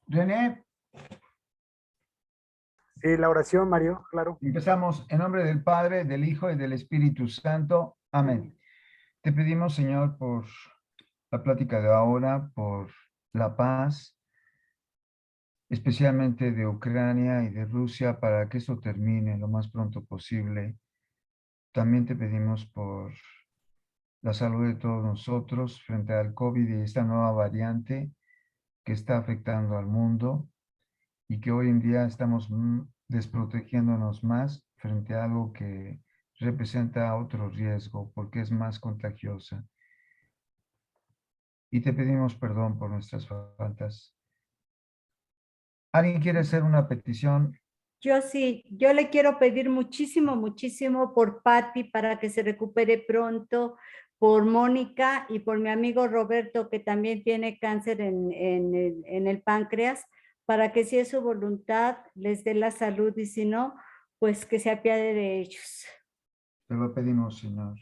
René, Sí, la oración, Mario, claro. empezamos en nombre del Padre, del Hijo y del Espíritu Santo. Amén. Te pedimos, Señor, por la plática de ahora, por la paz, especialmente de Ucrania y de Rusia, para que esto termine lo más pronto posible. También te pedimos por la salud de todos nosotros frente al COVID y esta nueva variante que está afectando al mundo y que hoy en día estamos desprotegiéndonos más frente a algo que representa otro riesgo porque es más contagiosa. Y te pedimos perdón por nuestras faltas. ¿Alguien quiere hacer una petición? Yo sí, yo le quiero pedir muchísimo, muchísimo por Patti para que se recupere pronto, por Mónica y por mi amigo Roberto que también tiene cáncer en el páncreas, para que si es su voluntad les dé la salud y si no, pues que se apiade de ellos. Te lo pedimos, Señor.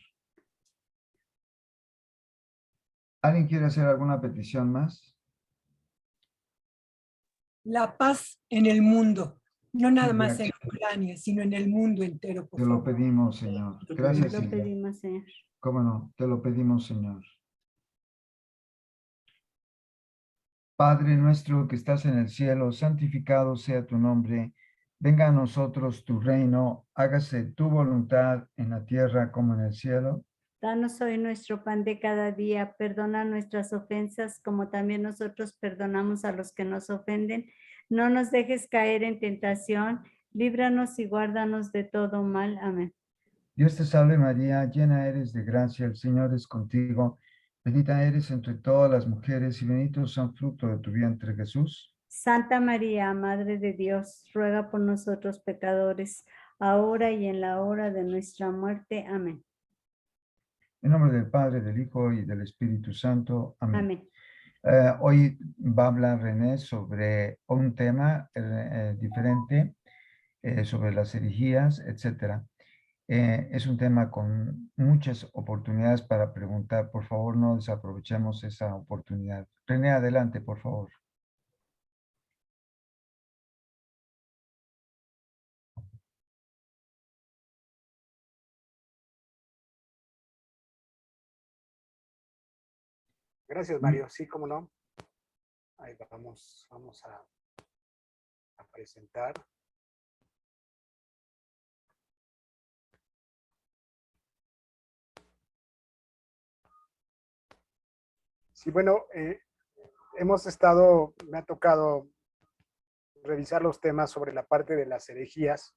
¿Alguien quiere hacer alguna petición más? La paz en el mundo, no nada Sí, más ya. en Ucrania, sino en el mundo entero, por Te lo favor. pedimos, Señor. Gracias, Lo Silvia. pedimos, Señor. ¿Cómo no? Te lo pedimos, Señor. Padre nuestro que estás en el cielo, santificado sea tu nombre. Venga a nosotros tu reino, hágase tu voluntad en la tierra como en el cielo. Danos hoy nuestro pan de cada día, perdona nuestras ofensas como también nosotros perdonamos a los que nos ofenden. No nos dejes caer en tentación, líbranos y guárdanos de todo mal. Amén. Dios te salve María, llena eres de gracia, el Señor es contigo. Bendita eres entre todas las mujeres y bendito es el fruto de tu vientre, Jesús. Santa María, Madre de Dios, ruega por nosotros pecadores, ahora y en la hora de nuestra muerte. Amén. En nombre del Padre, del Hijo y del Espíritu Santo. Amén. Amén. Hoy va a hablar René sobre un tema diferente, sobre las herejías, etcétera. Es un tema con muchas oportunidades para preguntar. Por favor, no desaprovechemos esa oportunidad. René, adelante, por favor. Gracias, Mario. Sí, cómo no. Ahí vamos a presentar. Sí, bueno, me ha tocado revisar los temas sobre la parte de las herejías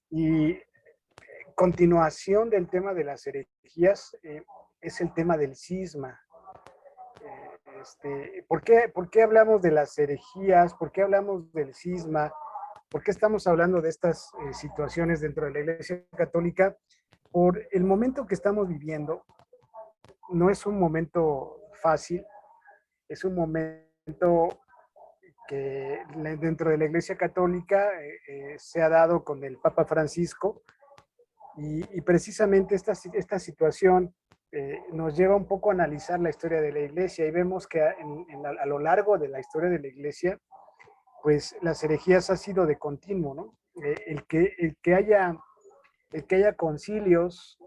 y continuación del tema de las herejías es el tema del cisma. ¿Por qué hablamos de las herejías? ¿Por qué hablamos del cisma? ¿Por qué estamos hablando de estas situaciones dentro de la Iglesia Católica? Por el momento que estamos viviendo, no es un momento fácil, es un momento que dentro de la Iglesia Católica se ha dado con el Papa Francisco y precisamente esta situación nos lleva un poco a analizar la historia de la Iglesia y vemos que a lo largo de la historia de la Iglesia, pues las herejías ha sido de continuo, ¿no? El que haya concilios,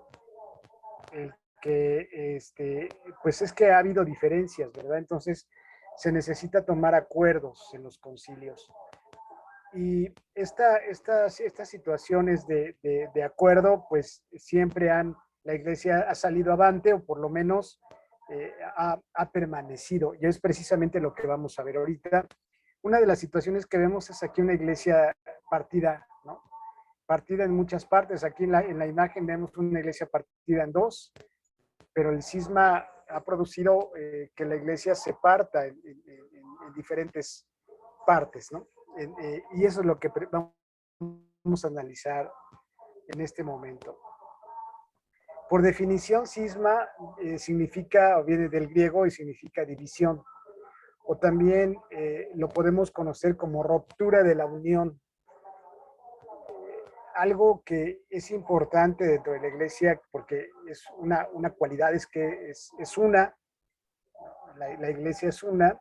pues es que ha habido diferencias, ¿verdad? Entonces se necesita tomar acuerdos en los concilios. Y estas situaciones de acuerdo, pues siempre la Iglesia ha salido avante o por lo menos ha permanecido. Y es precisamente lo que vamos a ver ahorita. Una de las situaciones que vemos es aquí una iglesia partida, ¿no? Partida en muchas partes. Aquí en la imagen vemos una iglesia partida en dos, pero el cisma ha producido que la iglesia se parta en diferentes partes, ¿no? Y eso es lo que vamos a analizar en este momento. Por definición, cisma significa, o viene del griego y significa división, o también lo podemos conocer como ruptura de la unión. Algo que es importante dentro de la iglesia, porque es una cualidad, es que es una, la iglesia es una,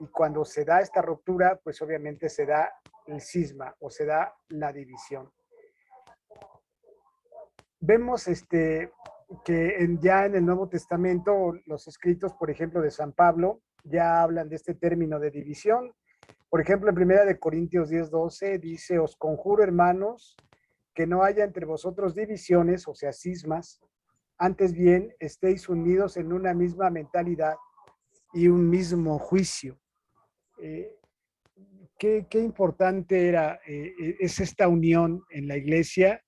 y cuando se da esta ruptura, pues obviamente se da el cisma o se da la división. Vemos que ya en el Nuevo Testamento los escritos, por ejemplo, de San Pablo, ya hablan de este término de división. Por ejemplo, en 1 Corintios 10:12 dice, os conjuro, hermanos, que no haya entre vosotros divisiones, o sea, cismas, antes bien estéis unidos en una misma mentalidad y un mismo juicio. Qué importante es esta unión en la iglesia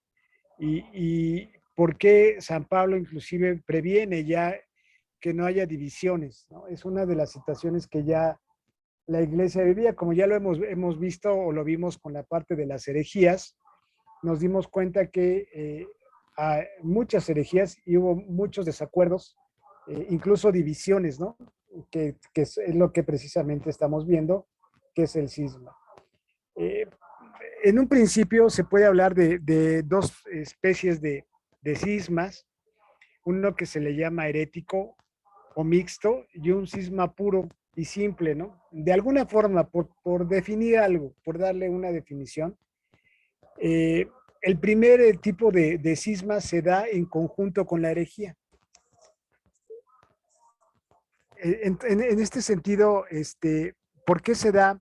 y por qué San Pablo inclusive previene ya que no haya divisiones, ¿no? Es una de las situaciones que ya la iglesia vivía, como ya lo hemos visto o lo vimos con la parte de las herejías, nos dimos cuenta que hay muchas herejías y hubo muchos desacuerdos, incluso divisiones, ¿no? Que es lo que precisamente estamos viendo, que es el cisma. En un principio se puede hablar de dos especies de cismas, uno que se le llama herético o mixto y un cisma puro y simple, ¿no? De alguna forma, por definir algo, por darle una definición, el primer tipo de cisma se da en conjunto con la herejía. En este sentido, ¿por qué se da?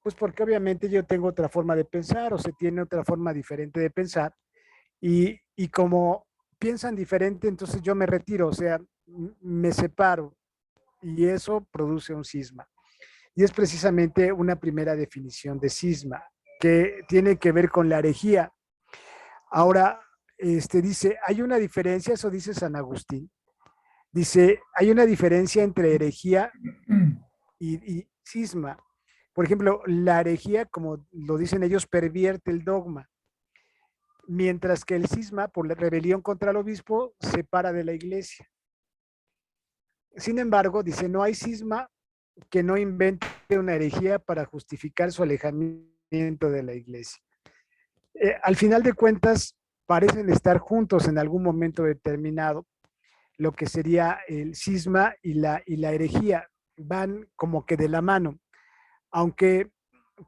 Pues porque obviamente yo tengo otra forma de pensar o se tiene otra forma diferente de pensar y como piensan diferente, entonces yo me retiro, o sea, me separo y eso produce un cisma. Y es precisamente una primera definición de cisma que tiene que ver con la herejía. Ahora, dice, hay una diferencia, eso dice San Agustín, dice, hay una diferencia entre herejía y cisma. Por ejemplo, la herejía, como lo dicen ellos, pervierte el dogma, mientras que el cisma, por la rebelión contra el obispo, separa de la iglesia. Sin embargo, dice, no hay cisma que no invente una herejía para justificar su alejamiento de la iglesia. Al final de cuentas, parecen estar juntos en algún momento determinado, lo que sería el cisma y la herejía, van como que de la mano, aunque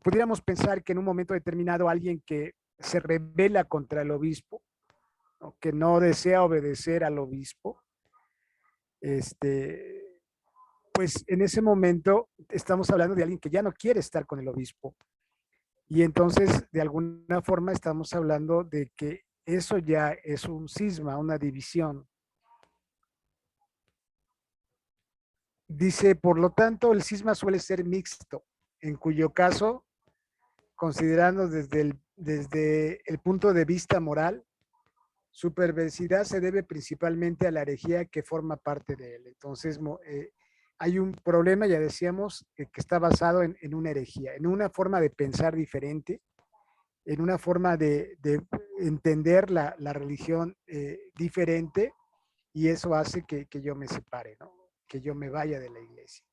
pudiéramos pensar que en un momento determinado alguien que se rebela contra el obispo, ¿no? Que no desea obedecer al obispo, pues en ese momento estamos hablando de alguien que ya no quiere estar con el obispo. Y entonces, de alguna forma, estamos hablando de que eso ya es un cisma, una división. Dice, por lo tanto, el cisma suele ser mixto, en cuyo caso, considerando desde el punto de vista moral, su perversidad se debe principalmente a la herejía que forma parte de él. Entonces, hay un problema, ya decíamos, que está basado en una herejía, en una forma de pensar diferente, en una forma de entender la religión diferente, y eso hace que yo me separe, ¿no? Que yo me vaya de la iglesia.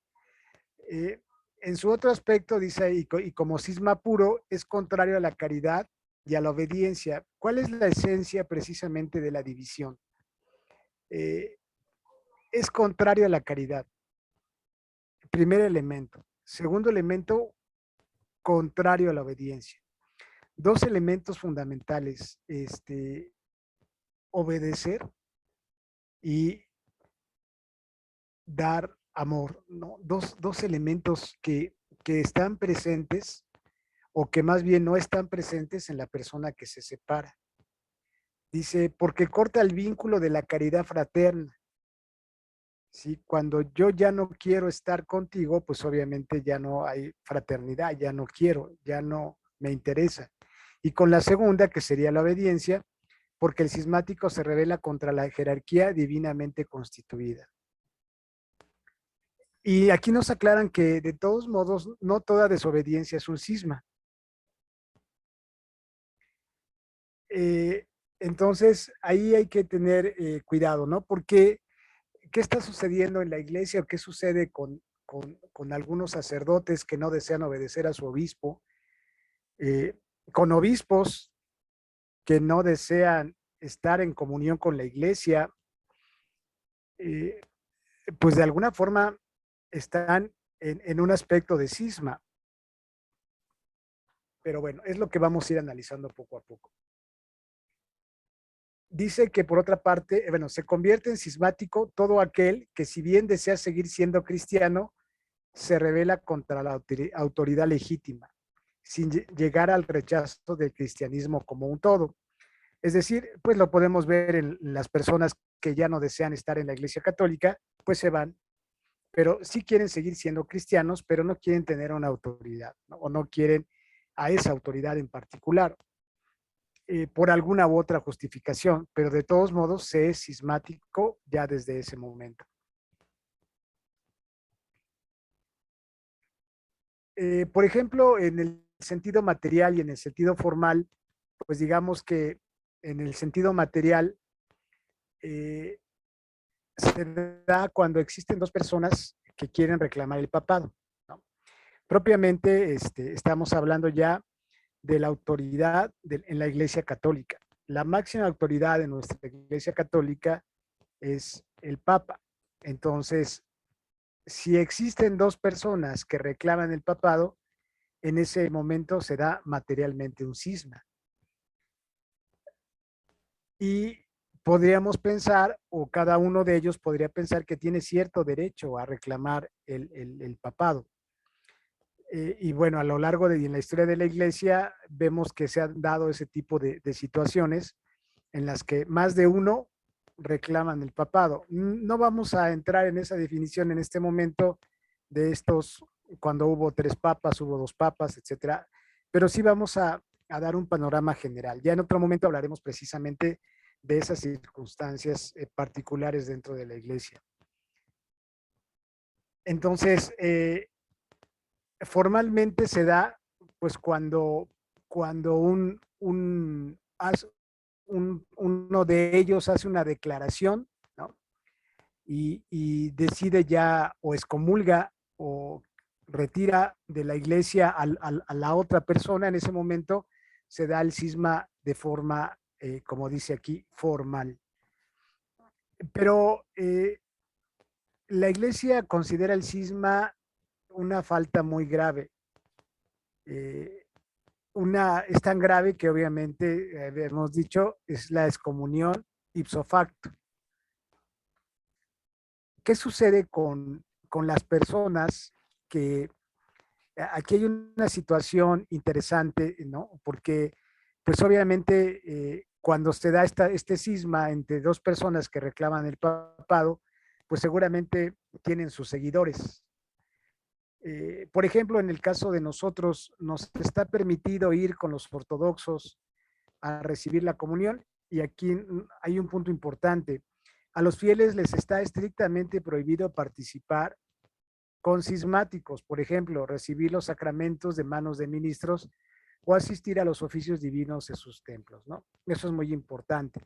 En su otro aspecto dice, y como cisma puro, es contrario a la caridad y a la obediencia. ¿Cuál es la esencia precisamente de la división? Es contrario a la caridad. Primer elemento. Segundo elemento, contrario a la obediencia. Dos elementos fundamentales, obedecer y dar amor, ¿no? Dos elementos que están presentes o que más bien no están presentes en la persona que se separa. Dice, porque corta el vínculo de la caridad fraterna. ¿Sí? Cuando yo ya no quiero estar contigo, pues obviamente ya no hay fraternidad, ya no quiero, ya no me interesa. Y con la segunda, que sería la obediencia, porque el cismático se revela contra la jerarquía divinamente constituida. Y aquí nos aclaran que de todos modos no toda desobediencia es un cisma. Entonces ahí hay que tener cuidado, ¿no? Porque ¿qué está sucediendo en la iglesia o qué sucede con algunos sacerdotes que no desean obedecer a su obispo? Con obispos que no desean estar en comunión con la iglesia, pues de alguna forma están en un aspecto de cisma. Pero bueno, es lo que vamos a ir analizando poco a poco. Dice que por otra parte, bueno, se convierte en cismático todo aquel que si bien desea seguir siendo cristiano, se revela contra la autoridad legítima, sin llegar al rechazo del cristianismo como un todo. Es decir, pues lo podemos ver en las personas que ya no desean estar en la Iglesia Católica, pues se van, pero sí quieren seguir siendo cristianos, pero no quieren tener una autoridad, ¿no? O no quieren a esa autoridad en particular, por alguna u otra justificación, pero de todos modos se es cismático ya desde ese momento. Por ejemplo, en el sentido material y en el sentido formal, pues digamos que en el sentido material se da cuando existen dos personas que quieren reclamar el papado, ¿no? Propiamente estamos hablando ya de la autoridad en la Iglesia Católica. La máxima autoridad de nuestra Iglesia Católica es el Papa. Entonces, si existen dos personas que reclaman el papado, en ese momento se da materialmente un cisma. Y podríamos pensar, o cada uno de ellos podría pensar que tiene cierto derecho a reclamar el papado. Y bueno, a lo largo de en la historia de la Iglesia vemos que se han dado ese tipo de situaciones en las que más de uno reclaman el papado. No vamos a entrar en esa definición en este momento de estos, cuando hubo 3 papas, hubo 2 papas, etcétera, pero sí vamos a dar un panorama general. Ya en otro momento hablaremos precisamente de esas circunstancias particulares dentro de la Iglesia. Entonces, formalmente se da pues cuando uno de ellos hace una declaración, ¿no? Y decide ya o excomulga o retira de la iglesia a la otra persona. En ese momento se da el cisma de forma, como dice aquí, formal. Pero la iglesia considera el cisma una falta muy grave. Es tan grave que obviamente, hemos dicho, es la excomunión ipso facto. ¿Qué sucede con las personas que aquí hay una situación interesante, ¿no? Porque, pues obviamente, cuando se da este cisma entre dos personas que reclaman el papado, pues seguramente tienen sus seguidores. Por ejemplo, en el caso de nosotros, nos está permitido ir con los ortodoxos a recibir la comunión, y aquí hay un punto importante. A los fieles les está estrictamente prohibido participar con cismáticos, por ejemplo, recibir los sacramentos de manos de ministros o asistir a los oficios divinos en sus templos, ¿no? Eso es muy importante.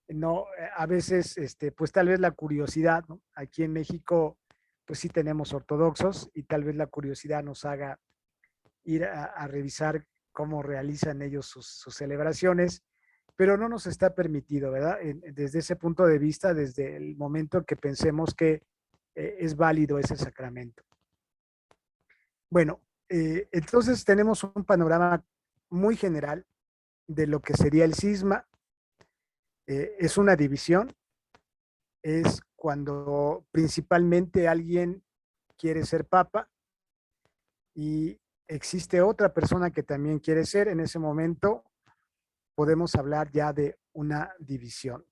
No, a veces, pues tal vez la curiosidad, ¿no? Aquí en México, pues sí tenemos ortodoxos y tal vez la curiosidad nos haga ir a revisar cómo realizan ellos sus celebraciones, pero no nos está permitido, ¿verdad? Desde ese punto de vista, desde el momento que pensemos que es válido ese sacramento. Bueno, entonces tenemos un panorama muy general de lo que sería el cisma. Es una división, es cuando principalmente alguien quiere ser papa y existe otra persona que también quiere ser. En ese momento podemos hablar ya de una división.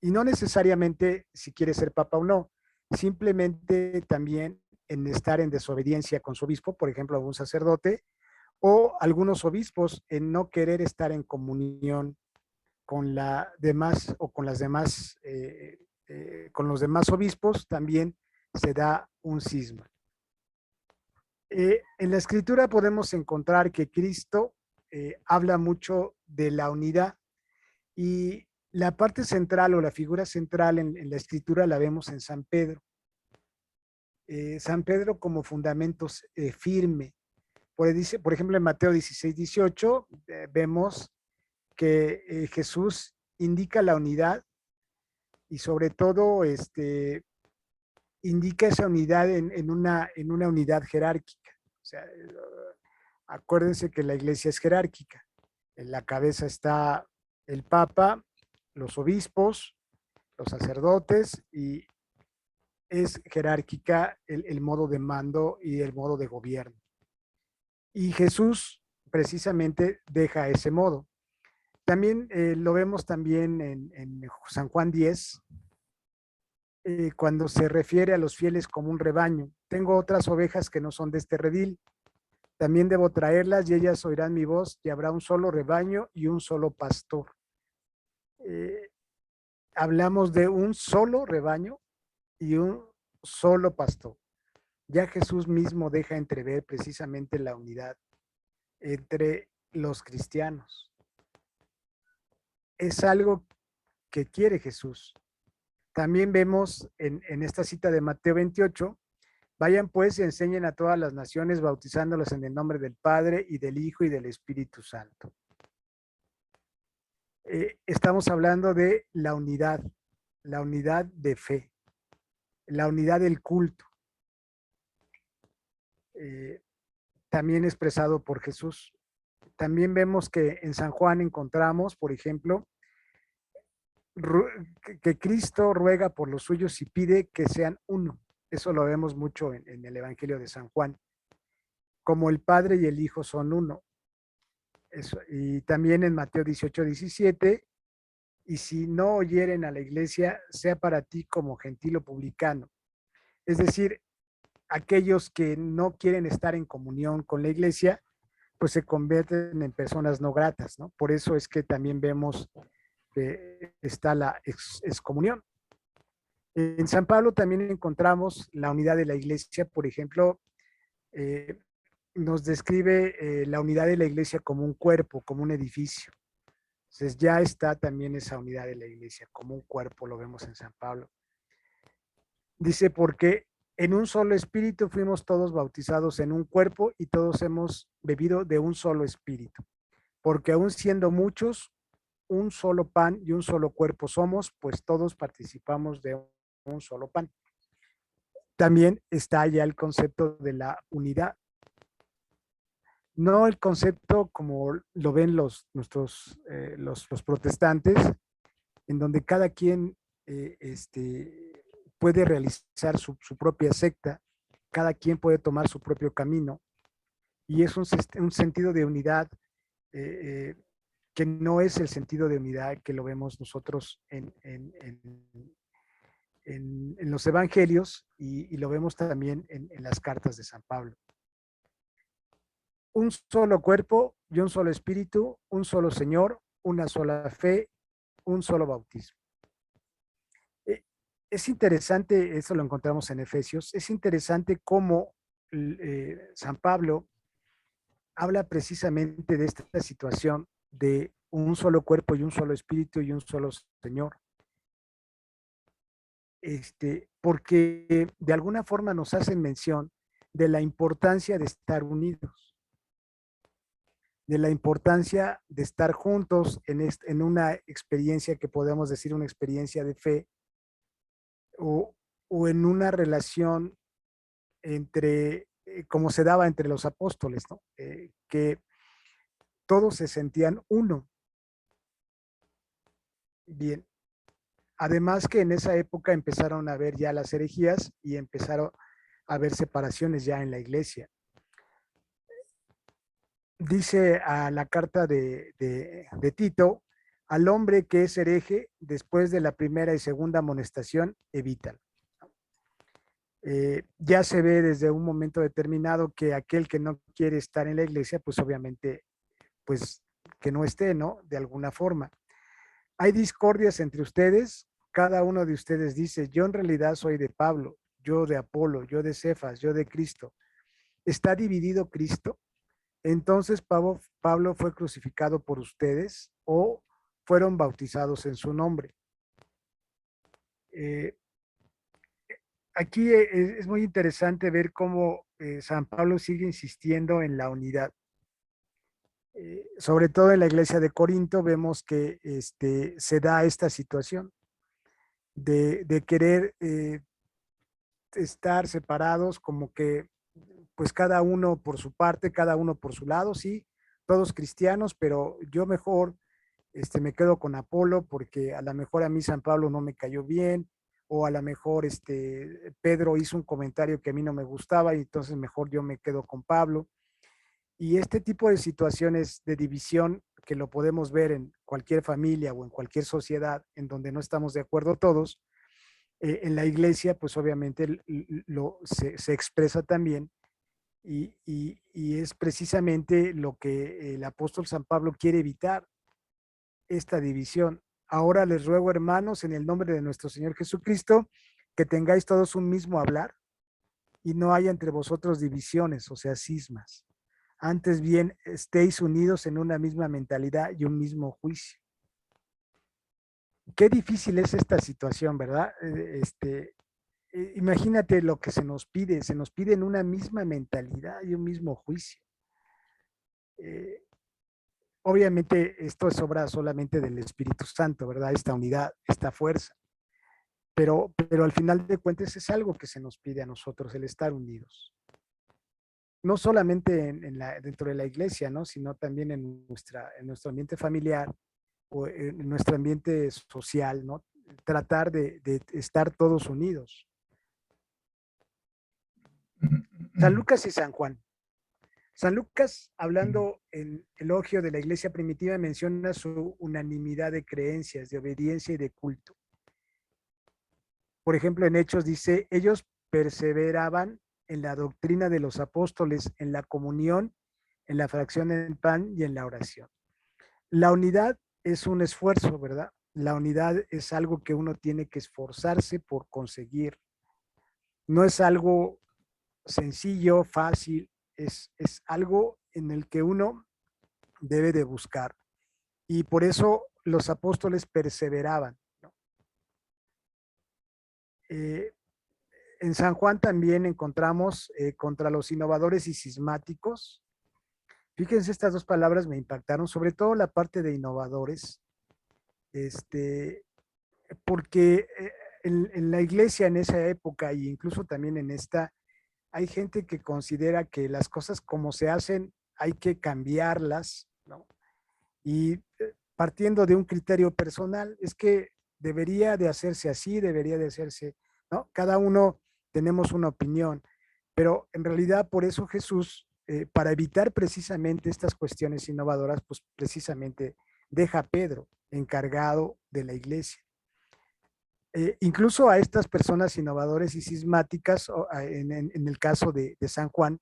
Y no necesariamente si quiere ser papa o no, simplemente también en estar en desobediencia con su obispo, por ejemplo, algún sacerdote, o algunos obispos en no querer estar en comunión con la demás o con las demás, con los demás obispos, también se da un cisma. En la escritura podemos encontrar que Cristo habla mucho de la unidad, y la parte central o la figura central en la escritura la vemos en San Pedro. San Pedro como fundamento firme. Por ejemplo, en Mateo 16, 18, vemos que Jesús indica la unidad y sobre todo indica esa unidad en una unidad jerárquica. O sea, acuérdense que la iglesia es jerárquica. En la cabeza está el Papa, los obispos, los sacerdotes, y es jerárquica el modo de mando y el modo de gobierno. Y Jesús precisamente deja ese modo. También lo vemos también en San Juan 10, cuando se refiere a los fieles como un rebaño. Tengo otras ovejas que no son de este redil. También debo traerlas y ellas oirán mi voz y habrá un solo rebaño y un solo pastor. Hablamos de un solo rebaño y un solo pastor. Ya Jesús mismo deja entrever precisamente la unidad entre los cristianos. Es algo que quiere Jesús. También vemos en esta cita de Mateo 28, vayan pues y enseñen a todas las naciones, bautizándolas en el nombre del Padre y del Hijo y del Espíritu Santo. Estamos hablando de la unidad de fe, la unidad del culto, también expresado por Jesús. También vemos que en San Juan encontramos, por ejemplo, que Cristo ruega por los suyos y pide que sean uno. Eso lo vemos mucho en el Evangelio de San Juan. Como el Padre y el Hijo son uno. Eso. Y también en Mateo 18, 17, y si no oyeren a la iglesia, sea para ti como gentil o publicano. Es decir, aquellos que no quieren estar en comunión con la iglesia, pues se convierten en personas no gratas, ¿no? Por eso es que también vemos que está la excomunión. En San Pablo también encontramos la unidad de la iglesia. Por ejemplo, nos describe la unidad de la iglesia como un cuerpo, como un edificio. Entonces ya está también esa unidad de la iglesia como un cuerpo, lo vemos en San Pablo. Dice, porque en un solo espíritu fuimos todos bautizados en un cuerpo y todos hemos bebido de un solo espíritu. Porque aún siendo muchos, un solo pan y un solo cuerpo somos, pues todos participamos de un solo pan. También está ya el concepto de la unidad. No el concepto como lo ven los protestantes, en donde cada quien puede realizar su propia secta, cada quien puede tomar su propio camino, y es un sentido de unidad que no es el sentido de unidad que lo vemos nosotros en los evangelios y lo vemos también en las cartas de San Pablo. Un solo cuerpo y un solo espíritu, un solo Señor, una sola fe, un solo bautismo. Es interesante, eso lo encontramos en Efesios, es interesante cómo San Pablo habla precisamente de esta situación de un solo cuerpo y un solo espíritu y un solo Señor. Porque de alguna forma nos hacen mención de la importancia de estar unidos, de la importancia de estar juntos en una experiencia que podemos decir una experiencia de fe o en una relación entre, como se daba entre los apóstoles, ¿no? Que todos se sentían uno. Bien. Además que en esa época empezaron a haber ya las herejías y empezaron a haber separaciones ya en la iglesia. Dice a la carta de Tito, al hombre que es hereje, después de la primera y segunda amonestación, evítalo. Ya se ve desde un momento determinado que aquel que no quiere estar en la iglesia, pues obviamente, pues que no esté, ¿no? De alguna forma. Hay discordias entre ustedes, cada uno de ustedes dice, yo en realidad soy de Pablo, yo de Apolo, yo de Cefas, yo de Cristo. ¿Está dividido Cristo? Entonces Pablo fue crucificado por ustedes o fueron bautizados en su nombre. Aquí es muy interesante ver cómo San Pablo sigue insistiendo en la unidad. Sobre todo en la iglesia de Corinto vemos que se da esta situación de querer estar separados, como que pues cada uno por su parte, cada uno por su lado, sí, todos cristianos, pero yo mejor me quedo con Apolo porque a lo mejor a mí San Pablo no me cayó bien, o a lo mejor Pedro hizo un comentario que a mí no me gustaba y entonces mejor yo me quedo con Pablo. Y este tipo de situaciones de división que lo podemos ver en cualquier familia o en cualquier sociedad en donde no estamos de acuerdo todos, en la iglesia pues obviamente se expresa también y es precisamente lo que el apóstol San Pablo quiere evitar, esta división. Ahora les ruego, hermanos, en el nombre de nuestro Señor Jesucristo, que tengáis todos un mismo hablar y no haya entre vosotros divisiones, o sea, cismas. Antes bien, estéis unidos en una misma mentalidad y un mismo juicio. Qué difícil es esta situación, ¿verdad? Imagínate lo que se nos pide en una misma mentalidad y un mismo juicio. Obviamente esto es obra solamente del Espíritu Santo, ¿verdad? Esta unidad, esta fuerza. Pero al final de cuentas es algo que se nos pide a nosotros, el estar unidos. No solamente dentro de la iglesia, ¿no? Sino también en nuestro ambiente familiar o en nuestro ambiente social, ¿no? Tratar de estar todos unidos. San Lucas y San Juan. San Lucas, hablando en elogio de la iglesia primitiva, menciona su unanimidad de creencias, de obediencia y de culto. Por ejemplo, en Hechos dice, ellos perseveraban en la doctrina de los apóstoles, en la comunión, en la fracción del pan y en la oración. La unidad es un esfuerzo, ¿verdad? La unidad es algo que uno tiene que esforzarse por conseguir. No es algo sencillo, fácil, es algo en el que uno debe de buscar. Y por eso los apóstoles perseveraban, ¿no? En San Juan también encontramos contra los innovadores y cismáticos. Fíjense, estas dos palabras me impactaron, sobre todo la parte de innovadores, porque en la iglesia en esa época e incluso también en esta, hay gente que considera que las cosas como se hacen hay que cambiarlas, ¿no? Y partiendo de un criterio personal, es que debería de hacerse así, debería de hacerse, ¿no? Cada uno tenemos una opinión, pero en realidad por eso Jesús, para evitar precisamente estas cuestiones innovadoras, pues precisamente deja a Pedro encargado de la iglesia. Incluso a estas personas innovadoras y cismáticas, en el caso de San Juan,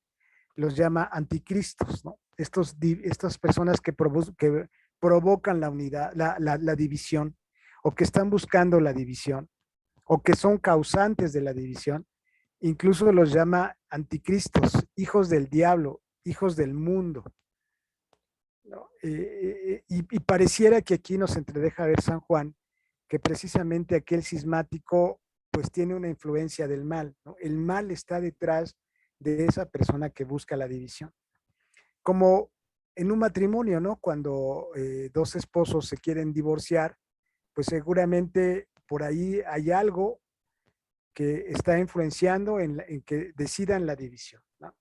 los llama anticristos, ¿no? Estas personas que provocan la unidad, la división, o que están buscando la división, o que son causantes de la división, incluso los llama anticristos, hijos del diablo, hijos del mundo, ¿no? Y pareciera que aquí nos entredeja ver San Juan que precisamente aquel cismático pues tiene una influencia del mal, ¿no? El mal está detrás de esa persona que busca la división. Como en un matrimonio, ¿no? Cuando dos esposos se quieren divorciar, pues seguramente por ahí hay algo que está influenciando en que decidan la división, ¿no?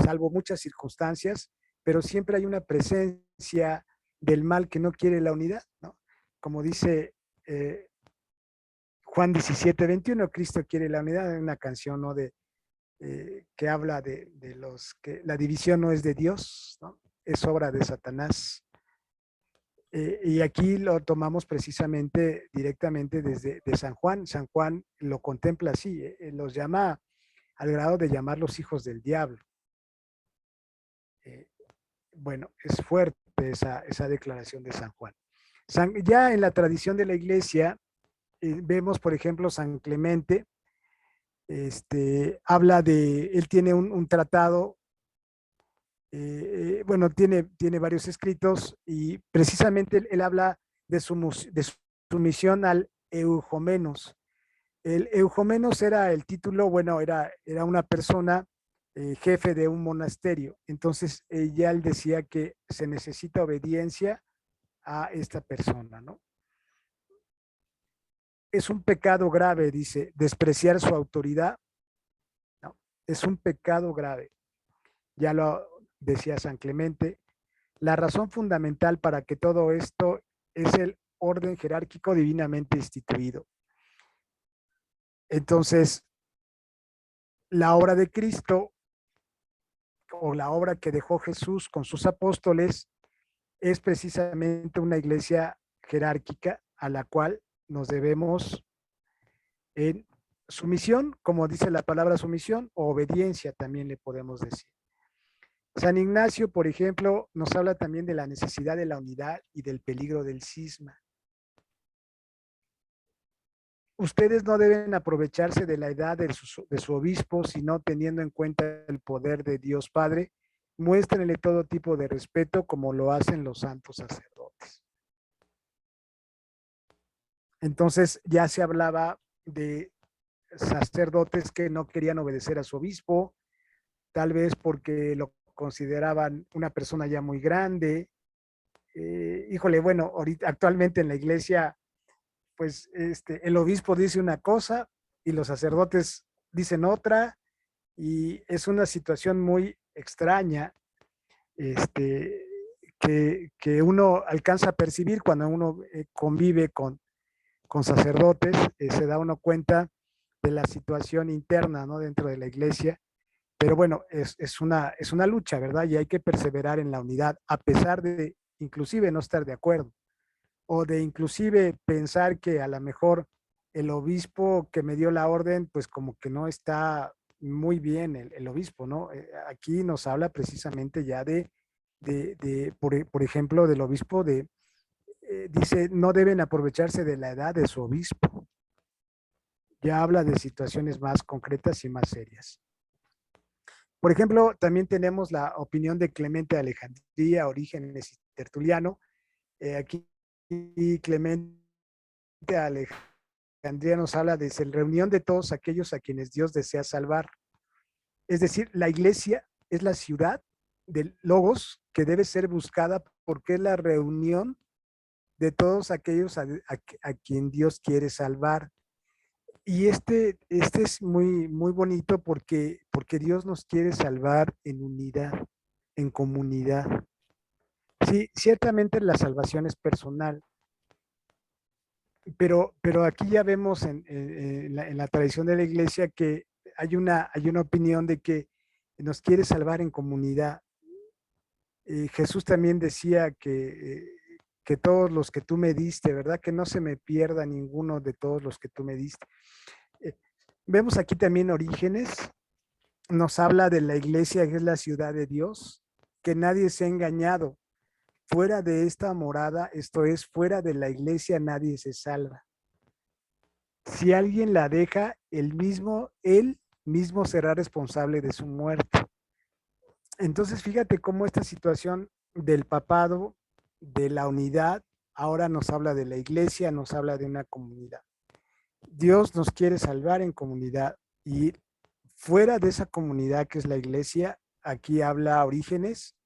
Salvo muchas circunstancias, pero siempre hay una presencia del mal que no quiere la unidad, ¿no? Como dice Juan 17:21, Cristo quiere la unidad, en una canción, ¿no? Que habla de los que la división no es de Dios, ¿no? Es obra de Satanás. Y aquí lo tomamos precisamente directamente desde de San Juan. San Juan lo contempla así, los llama al grado de llamarlos hijos del diablo. Bueno, es fuerte esa declaración de San Juan. Ya en la tradición de la iglesia, vemos, por ejemplo, San Clemente, habla él tiene un tratado, bueno, tiene varios escritos y precisamente él habla de su misión al Eujomenos. El Eujomenos era el título, bueno, era una persona jefe de un monasterio. Entonces, ya él decía que se necesita obediencia a esta persona, ¿no? Es un pecado grave, dice, despreciar su autoridad es un pecado grave. Ya lo decía San Clemente, la razón fundamental para que todo esto es el orden jerárquico divinamente instituido. Entonces, la obra de Cristo o la obra que dejó Jesús con sus apóstoles es precisamente una iglesia jerárquica a la cual nos debemos en sumisión, como dice la palabra sumisión, o obediencia también le podemos decir. San Ignacio, por ejemplo, nos habla también de la necesidad de la unidad y del peligro del cisma. Ustedes no deben aprovecharse de la edad de su obispo, sino teniendo en cuenta el poder de Dios Padre, muéstrenle todo tipo de respeto como lo hacen los santos sacerdotes. Entonces ya se hablaba de sacerdotes que no querían obedecer a su obispo, tal vez porque lo consideraban una persona ya muy grande. Híjole, bueno, ahorita actualmente en la iglesia, pues el obispo dice una cosa y los sacerdotes dicen otra, y es una situación muy extraña que uno alcanza a percibir cuando uno convive con sacerdotes, se da uno cuenta de la situación interna, ¿no? Dentro de la iglesia. Pero bueno, es una lucha, ¿verdad? Y hay que perseverar en la unidad, a pesar de inclusive no estar de acuerdo, o de inclusive pensar que a lo mejor el obispo que me dio la orden, pues como que no está muy bien el obispo, ¿no? Aquí nos habla precisamente ya por ejemplo, del obispo dice, no deben aprovecharse de la edad de su obispo. Ya habla de situaciones más concretas y más serias. Por ejemplo, también tenemos la opinión de Clemente de Alejandría, Orígenes y Tertuliano. Aquí Clemente de Alejandría nos habla de la reunión de todos aquellos a quienes Dios desea salvar. Es decir, la iglesia es la ciudad del Logos que debe ser buscada porque es la reunión de todos aquellos a quien Dios quiere salvar. Y este es muy bonito porque Dios nos quiere salvar en unidad, en comunidad. Sí, ciertamente la salvación es personal, pero aquí ya vemos en la tradición de la iglesia que hay una opinión de que nos quiere salvar en comunidad. Jesús también decía que todos los que tú me diste, ¿verdad? Que no se me pierda ninguno de todos los que tú me diste. Vemos aquí también Orígenes, nos habla de la iglesia que es la ciudad de Dios, que nadie se ha engañado. Fuera de esta morada, esto es, fuera de la iglesia, nadie se salva. Si alguien la deja, él mismo será responsable de su muerte. Entonces, fíjate cómo esta situación del papado, de la unidad, ahora nos habla de la iglesia, nos habla de una comunidad. Dios nos quiere salvar en comunidad y fuera de esa comunidad que es la iglesia, aquí habla Orígenes,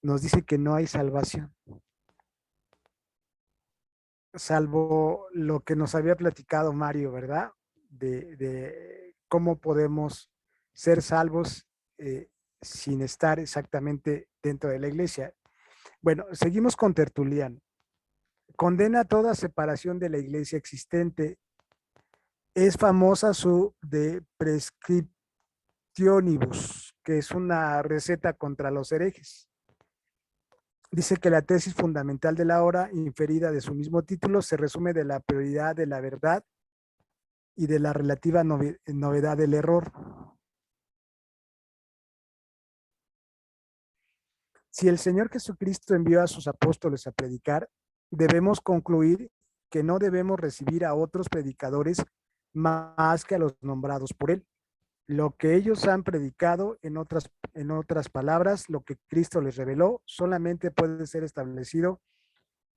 nos dice que no hay salvación, salvo lo que nos había platicado Mario, ¿verdad? De cómo podemos ser salvos sin estar exactamente dentro de la iglesia. Bueno, seguimos con Tertuliano. Condena toda separación de la iglesia existente. Es famosa su de prescriptionibus, que es una receta contra los herejes. Dice que la tesis fundamental de la obra, inferida de su mismo título, se resume de la prioridad de la verdad y de la relativa novedad del error. Si el Señor Jesucristo envió a sus apóstoles a predicar, debemos concluir que no debemos recibir a otros predicadores más que a los nombrados por Él. Lo que ellos han predicado, en otras palabras, lo que Cristo les reveló, solamente puede ser establecido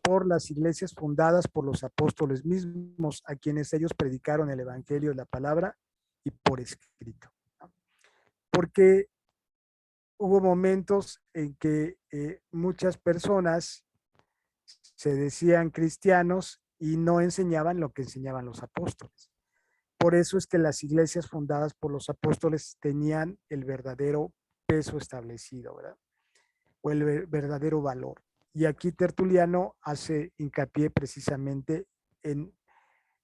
por las iglesias fundadas por los apóstoles mismos, a quienes ellos predicaron el evangelio, la palabra, y por escrito. Porque hubo momentos en que muchas personas se decían cristianos y no enseñaban lo que enseñaban los apóstoles. Por eso es que las iglesias fundadas por los apóstoles tenían el verdadero peso establecido, ¿verdad? O el verdadero valor. Y aquí Tertuliano hace hincapié precisamente en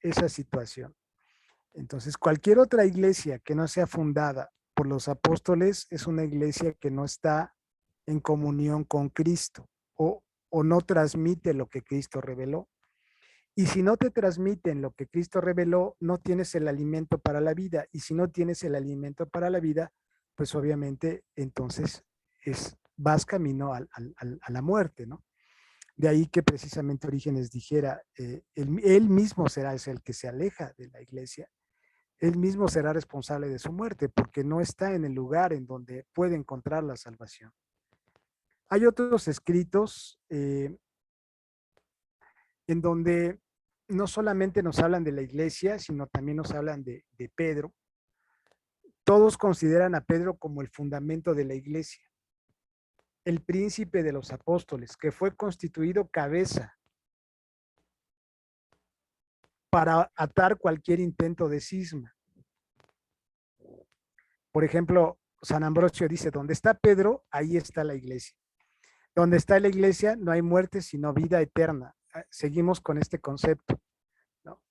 esa situación. Entonces, cualquier otra iglesia que no sea fundada por los apóstoles es una iglesia que no está en comunión con Cristo o no transmite lo que Cristo reveló. Y si no te transmiten lo que Cristo reveló, no tienes el alimento para la vida. Y si no tienes el alimento para la vida, pues obviamente entonces vas camino a la muerte, ¿no? De ahí que precisamente Orígenes dijera, él mismo será el que se aleja de la iglesia, él mismo será responsable de su muerte, porque no está en el lugar en donde puede encontrar la salvación. Hay otros escritos en donde no solamente nos hablan de la iglesia, sino también nos hablan de Pedro. Todos consideran a Pedro como el fundamento de la iglesia, el príncipe de los apóstoles, que fue constituido cabeza para atar cualquier intento de cisma. Por ejemplo, San Ambrosio dice, donde está Pedro, ahí está la iglesia. Donde está la iglesia no hay muerte, sino vida eterna. Seguimos con este concepto, ¿no?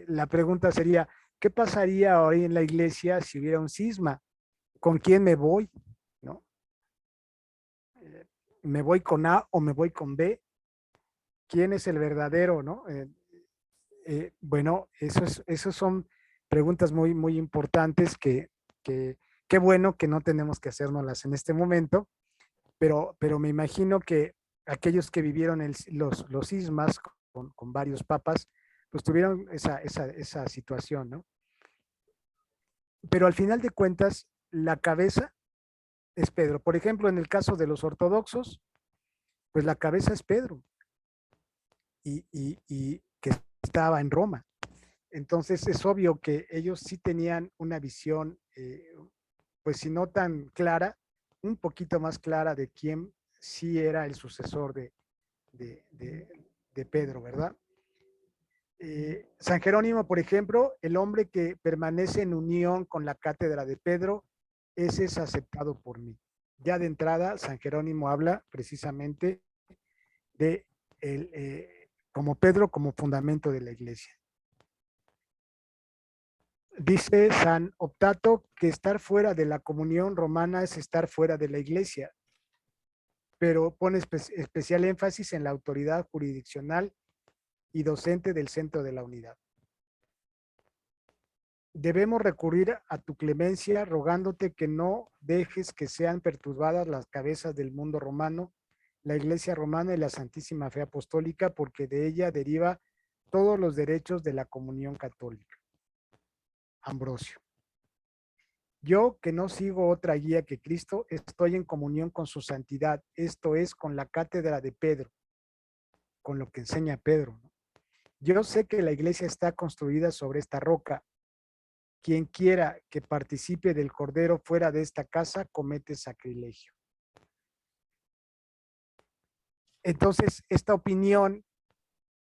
La pregunta sería, ¿qué pasaría hoy en la iglesia si hubiera un cisma? ¿Con quién me voy? ¿No? ¿Me voy con A o me voy con B? ¿Quién es el verdadero? ¿No? Bueno, esos son preguntas muy, muy importantes que qué bueno que no tenemos que hacérnoslas en este momento, pero me imagino que aquellos que vivieron los cismas con varios papas, pues tuvieron esa situación, ¿no? Pero al final de cuentas, la cabeza es Pedro. Por ejemplo, en el caso de los ortodoxos, pues la cabeza es Pedro y que estaba en Roma. Entonces es obvio que ellos sí tenían una visión, pues si no tan clara, un poquito más clara de quién sí era el sucesor de Pedro, ¿verdad? San Jerónimo, por ejemplo, el hombre que permanece en unión con la cátedra de Pedro, ese es aceptado por mí. Ya de entrada, San Jerónimo habla precisamente de como Pedro como fundamento de la iglesia. Dice San Optato que estar fuera de la comunión romana es estar fuera de la iglesia, pero pone especial énfasis en la autoridad jurisdiccional y docente del centro de la unidad. Debemos recurrir a tu clemencia, rogándote que no dejes que sean perturbadas las cabezas del mundo romano, la Iglesia romana y la Santísima Fe Apostólica, porque de ella deriva todos los derechos de la comunión católica. Ambrosio. Yo, que no sigo otra guía que Cristo, estoy en comunión con su santidad, esto es, con la cátedra de Pedro, con lo que enseña Pedro, ¿no? Yo sé que la iglesia está construida sobre esta roca. Quien quiera que participe del Cordero fuera de esta casa comete sacrilegio. Entonces, esta opinión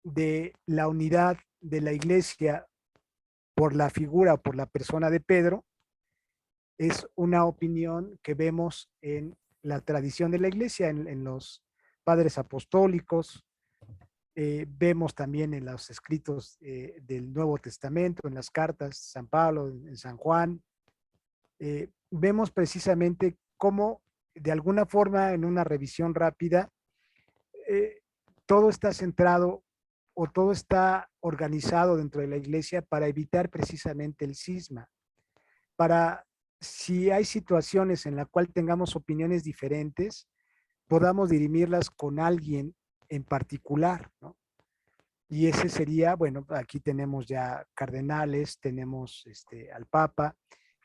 de la unidad de la iglesia por la figura o por la persona de Pedro es una opinión que vemos en la tradición de la iglesia, en los padres apostólicos, vemos también en los escritos del Nuevo Testamento, en las cartas, San Pablo, en San Juan, vemos precisamente cómo de alguna forma en una revisión rápida todo está centrado o todo está organizado dentro de la iglesia para evitar precisamente el cisma, para si hay situaciones en las cuales tengamos opiniones diferentes, podamos dirimirlas con alguien en particular, ¿no? Y ese sería, bueno, aquí tenemos ya cardenales, tenemos al Papa,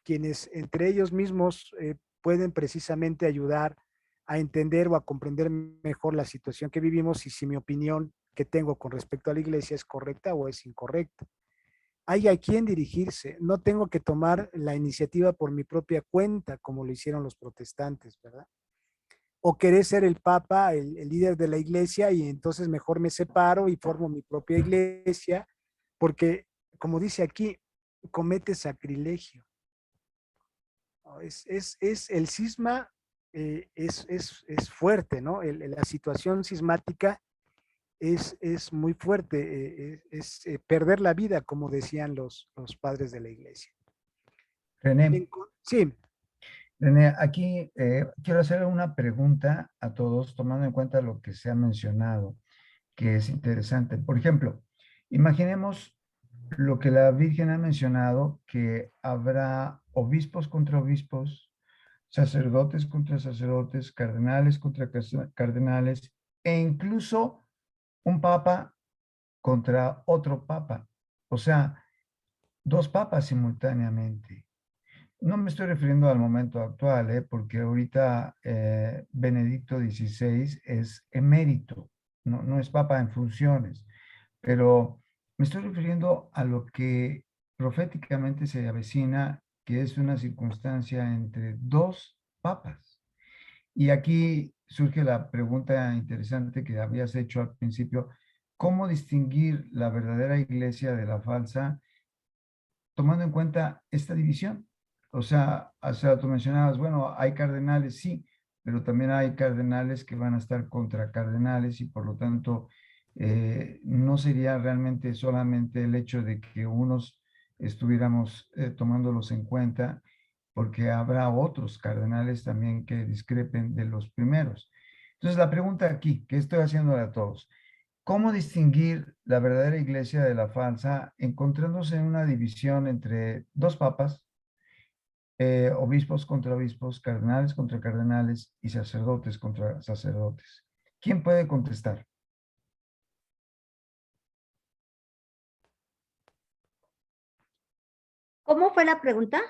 quienes entre ellos mismos pueden precisamente ayudar a entender o a comprender mejor la situación que vivimos y si mi opinión que tengo con respecto a la iglesia es correcta o es incorrecta. Hay a quién dirigirse, no tengo que tomar la iniciativa por mi propia cuenta, como lo hicieron los protestantes, ¿verdad? O querer ser el papa, el líder de la iglesia, y entonces mejor me separo y formo mi propia iglesia, porque como dice aquí, comete sacrilegio. ¿No? El cisma es fuerte, ¿no? La situación cismática es muy fuerte, perder la vida, como decían los padres de la iglesia. René, Sí, René, aquí quiero hacer una pregunta a todos, tomando en cuenta lo que se ha mencionado, que es interesante. Por ejemplo, imaginemos lo que la Virgen ha mencionado, que habrá obispos contra obispos, sacerdotes contra sacerdotes, cardenales contra cardenales, e incluso un papa contra otro papa. O sea, dos papas simultáneamente. No me estoy refiriendo al momento actual, porque ahorita Benedicto XVI es emérito, no es papa en funciones, pero me estoy refiriendo a lo que proféticamente se avecina, que es una circunstancia entre dos papas. Y aquí surge la pregunta interesante que habías hecho al principio: ¿cómo distinguir la verdadera iglesia de la falsa, tomando en cuenta esta división? O sea, tú mencionabas, bueno, hay cardenales, sí, pero también hay cardenales que van a estar contra cardenales, y por lo tanto no sería realmente solamente el hecho de que unos estuviéramos tomándolos en cuenta, porque habrá otros cardenales también que discrepen de los primeros. Entonces, la pregunta aquí, que estoy haciendo a todos: ¿cómo distinguir la verdadera iglesia de la falsa, encontrándose en una división entre dos papas, obispos contra obispos, cardenales contra cardenales y sacerdotes contra sacerdotes? ¿Quién puede contestar? ¿Cómo fue la pregunta?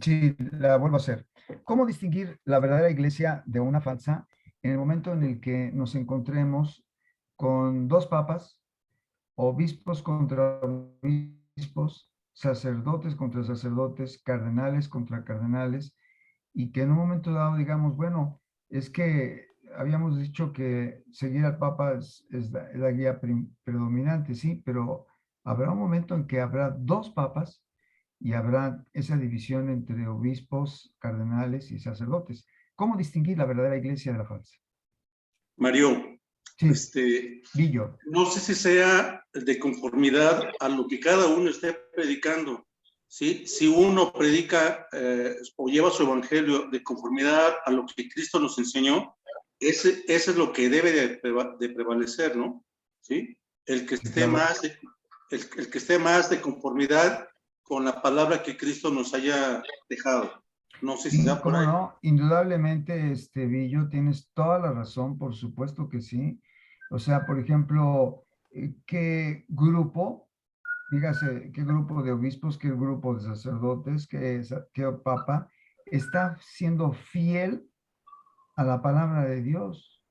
Sí, la vuelvo a hacer. ¿Cómo distinguir la verdadera iglesia de una falsa en el momento en el que nos encontremos con dos papas, obispos contra obispos, sacerdotes contra sacerdotes, cardenales contra cardenales, y que en un momento dado digamos, bueno, es que habíamos dicho que seguir al Papa es la guía predominante, sí, pero habrá un momento en que habrá dos papas y habrá esa división entre obispos, cardenales y sacerdotes. ¿Cómo distinguir la verdadera iglesia de la falsa? Mario, Sí, Guillo. no sé si sea de conformidad a lo que cada uno esté predicando, ¿sí? Si uno predica o lleva su evangelio de conformidad a lo que Cristo nos enseñó, ese es lo que debe de prevalecer, ¿no? ¿Sí? El que esté el que esté más de conformidad con la palabra que Cristo nos haya dejado. No sé si Sí, sea por cómo ahí. no, indudablemente, Villo, tienes toda la razón, por supuesto que sí. O sea, por ejemplo, ¿qué grupo, dígase, qué grupo de obispos, qué grupo de sacerdotes, qué papa está siendo fiel a la palabra de Dios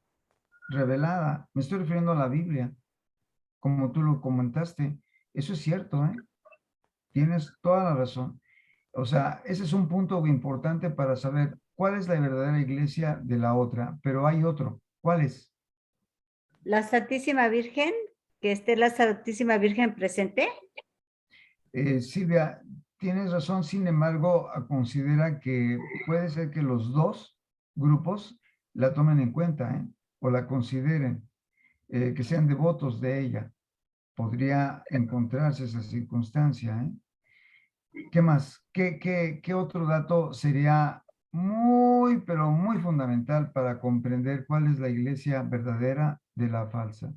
revelada? Me estoy refiriendo a la Biblia, como tú lo comentaste. Eso es cierto, ¿eh? Tienes toda la razón. O sea, ese es un punto importante para saber cuál es la verdadera iglesia de la otra, pero hay otro. ¿Cuál es? La Santísima Virgen, que esté la Santísima Virgen presente. Silvia, tienes razón, sin embargo, considera que puede ser que los dos grupos la tomen en cuenta, o la consideren, que sean devotos de ella. Podría encontrarse esa circunstancia, ¿eh? ¿Qué más? ¿Qué otro dato sería muy, pero muy fundamental para comprender cuál es la iglesia verdadera de la falsa?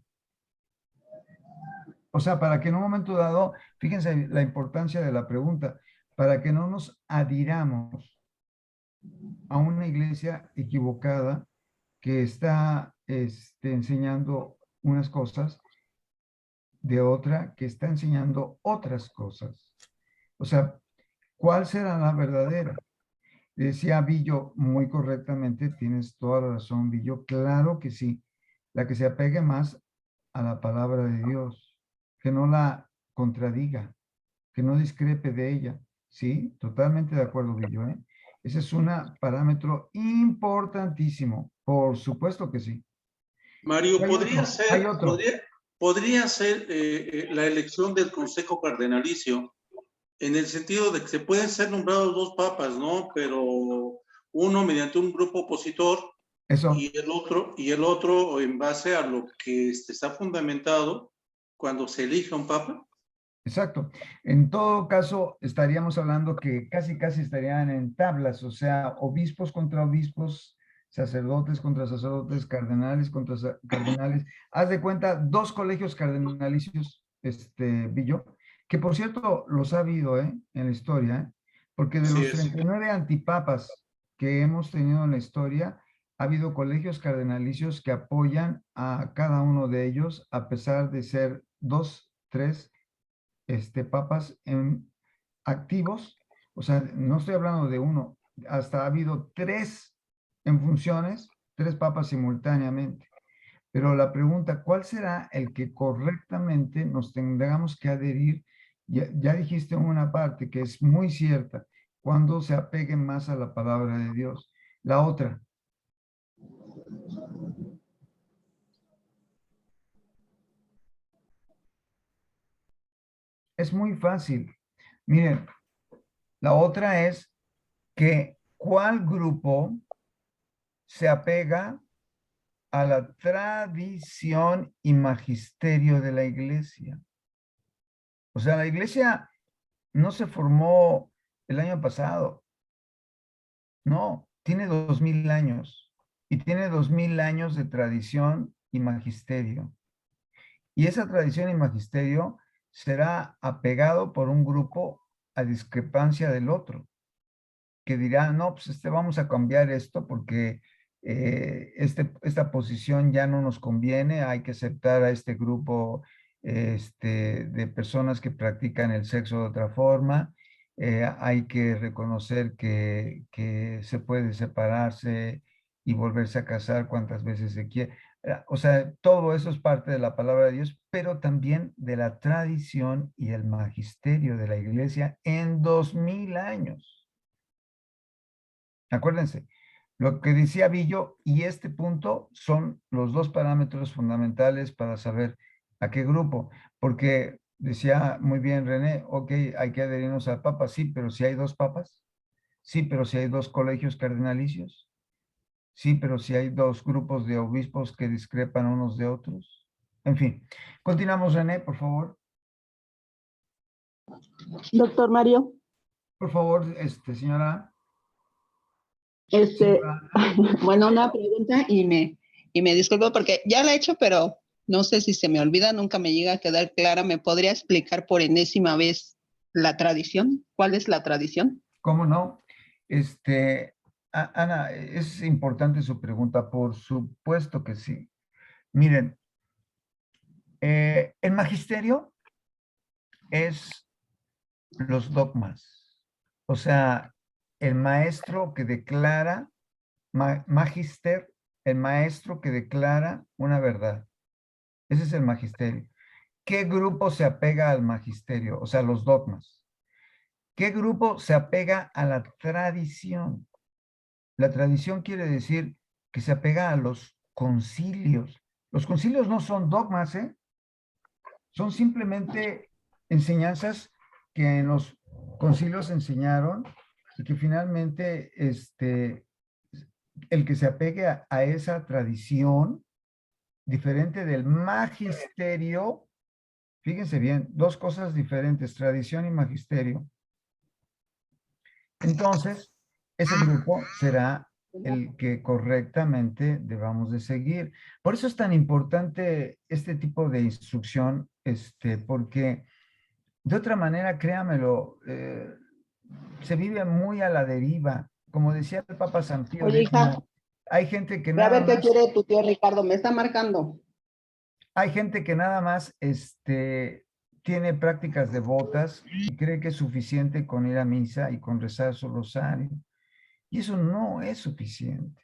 O sea, para que en un momento dado, fíjense la importancia de la pregunta, para que no nos adhiramos a una iglesia equivocada que está enseñando unas cosas de otra que está enseñando otras cosas. O sea, ¿cuál será la verdadera? Decía Villo muy correctamente, tienes toda la razón, Villo, claro que sí, la que se apegue más a la palabra de Dios, que no la contradiga, que no discrepe de ella. Sí, totalmente de acuerdo, Villo, ¿eh? Ese es un parámetro importantísimo, por supuesto que sí. Mario, Hay otro. podría ser la elección del Consejo Cardenalicio en el sentido de que se pueden ser nombrados dos papas, ¿no? Pero uno mediante un grupo opositor Eso, y el otro en base a lo que está fundamentado cuando se elige un papa. exacto. En todo caso, estaríamos hablando que casi estarían en tablas, o sea, obispos contra obispos, sacerdotes contra sacerdotes, cardenales contra cardenales. Haz de cuenta, dos colegios cardenalicios, Villo, que por cierto los ha habido, en la historia, porque de Así los es. 39 antipapas que hemos tenido en la historia, ha habido colegios cardenalicios que apoyan a cada uno de ellos, a pesar de ser dos, tres, papas activos. O sea, no estoy hablando de uno, hasta ha habido tres en funciones, tres papas simultáneamente. Pero la pregunta, ¿cuál será el que correctamente nos tengamos que adherir? Ya dijiste una parte que es muy cierta, cuando se apeguen más a la palabra de Dios. La otra, es muy fácil. Miren, la otra es que ¿cuál grupo se apega a la tradición y magisterio de la iglesia? O sea, la iglesia no se formó el año pasado, no, tiene 2000 años y tiene 2000 años de tradición y magisterio. Y esa tradición y magisterio será apegado por un grupo a discrepancia del otro, que dirá, no, pues vamos a cambiar esto porque esta posición ya no nos conviene, hay que aceptar a este grupo de personas que practican el sexo de otra forma, hay que reconocer que se puede separarse y volverse a casar cuantas veces se quiere. O sea, todo eso es parte de la palabra de Dios, pero también de la tradición y el magisterio de la iglesia en 2000 años. Acuérdense, lo que decía Villo y este punto son los dos parámetros fundamentales para saber a qué grupo, porque decía muy bien René, ok, hay que adherirnos al Papa, sí, pero si hay dos papas, sí, pero si hay dos colegios cardenalicios, sí, pero si hay dos grupos de obispos que discrepan unos de otros. En fin, continuamos René, por favor. Doctor Mario, Por favor, señora. este, Señora, bueno, una pregunta y me disculpo porque ya la he hecho, pero no sé si se me olvida, nunca me llega a quedar clara. ¿Me podría explicar por enésima vez la tradición? ¿Cuál es la tradición? ¿cómo no? Ana, es importante su pregunta, por supuesto que sí. Miren, el magisterio es los dogmas, o sea, el maestro que declara, magister, el maestro que declara una verdad. Ese es el magisterio. ¿Qué grupo se apega al magisterio? O sea, los dogmas. ¿Qué grupo se apega a la tradición? La tradición quiere decir que se apega a los concilios. Los concilios no son dogmas, ¿eh? Son simplemente enseñanzas que en los concilios enseñaron y que finalmente el que se apegue a esa tradición diferente del magisterio, fíjense bien, dos cosas diferentes, tradición y magisterio. Entonces, ese grupo será el que correctamente debamos de seguir. Por eso es tan importante este tipo de instrucción, porque de otra manera, créamelo, se vive muy a la deriva. Como decía el Papa San Pío Oye, X, hija, hay gente que ve a nada ver qué más, quiere tu tío Ricardo, me está marcando. hay gente que nada más, tiene prácticas devotas y cree que es suficiente con ir a misa y con rezar su rosario. Y eso no es suficiente.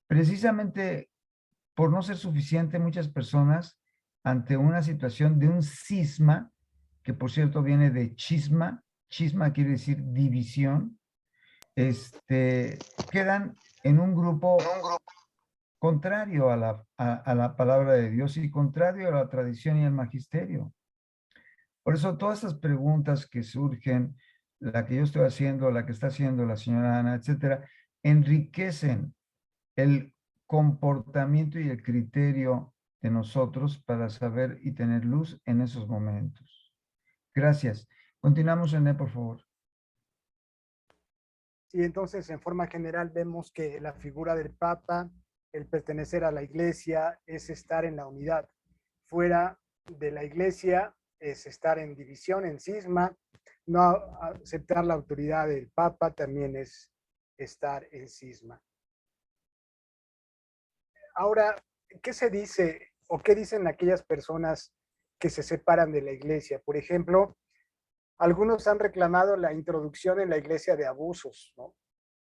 Precisamente por no ser suficiente, muchas personas, ante una situación de un cisma, que por cierto viene de chisma, chisma quiere decir división, quedan en un grupo contrario a la palabra de Dios y contrario a la tradición y el magisterio. Por eso todas estas preguntas que surgen, la que yo estoy haciendo, la que está haciendo la señora Ana, etcétera, enriquecen el comportamiento y el criterio de nosotros para saber y tener luz en esos momentos. Gracias. Continuamos, René, por favor. Y entonces, en forma general, vemos que la figura del Papa, el pertenecer a la Iglesia, es estar en la unidad. Fuera de la Iglesia es estar en división, en cisma. No aceptar la autoridad del Papa también es estar en cisma. Ahora, ¿qué se dice o qué dicen aquellas personas que se separan de la Iglesia? Por ejemplo, algunos han reclamado la introducción en la Iglesia de abusos, ¿no?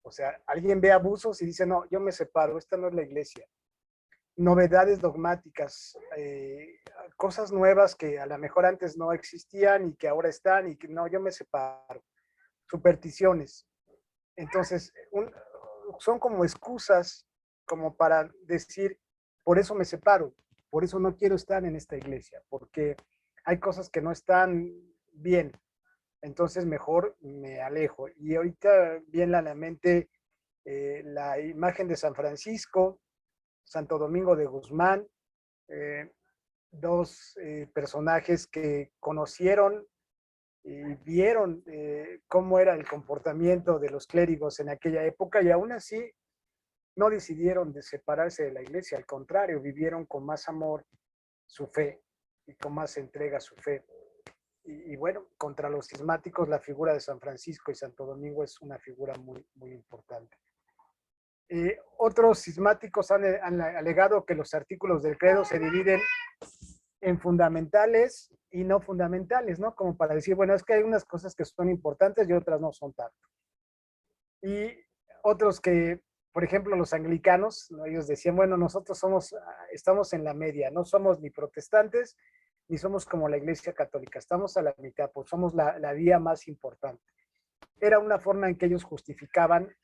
O sea, alguien ve abusos y dice, no, yo me separo, esta no es la Iglesia. Novedades dogmáticas, cosas nuevas que a lo mejor antes no existían y que ahora están y que no, yo me separo. Supersticiones. Entonces, son como excusas como para decir, por eso me separo, por eso no quiero estar en esta iglesia, porque hay cosas que no están bien, entonces mejor me alejo. Y ahorita viene a la mente la imagen de San Francisco, Santo Domingo de Guzmán, dos personajes que conocieron y vieron cómo era el comportamiento de los clérigos en aquella época y aún así no decidieron de separarse de la iglesia, al contrario, vivieron con más amor su fe y con más entrega su fe. Y bueno, contra los cismáticos la figura de San Francisco y Santo Domingo es una figura muy, muy importante. Otros cismáticos han alegado que los artículos del credo se dividen en fundamentales y no fundamentales, ¿no? Como para decir, bueno, es que hay unas cosas que son importantes y otras no son tanto. Y otros que, por ejemplo, los anglicanos, ¿no? Ellos decían, bueno, nosotros estamos en la media, no somos ni protestantes, ni somos como la Iglesia Católica, estamos a la mitad, pues somos la vía más importante. Era una forma en que ellos justificaban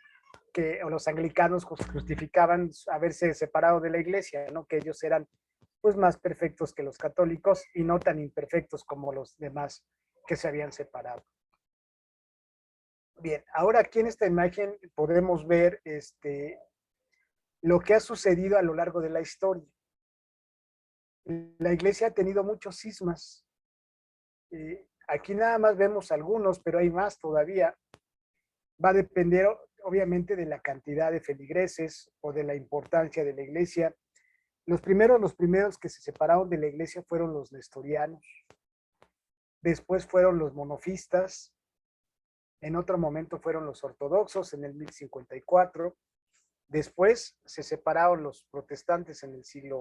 o los anglicanos justificaban haberse separado de la Iglesia, ¿no? Que ellos eran pues más perfectos que los católicos y no tan imperfectos como los demás que se habían separado. Bien, ahora aquí en esta imagen podemos ver lo que ha sucedido a lo largo de la historia. La iglesia ha tenido muchos cismas. Aquí nada más vemos algunos, pero hay más todavía. Va a depender obviamente de la cantidad de feligreses o de la importancia de la iglesia. Los primeros que se separaron de la iglesia fueron los nestorianos. Después fueron los monofistas. En otro momento fueron los ortodoxos en el 1054. Después se separaron los protestantes en el siglo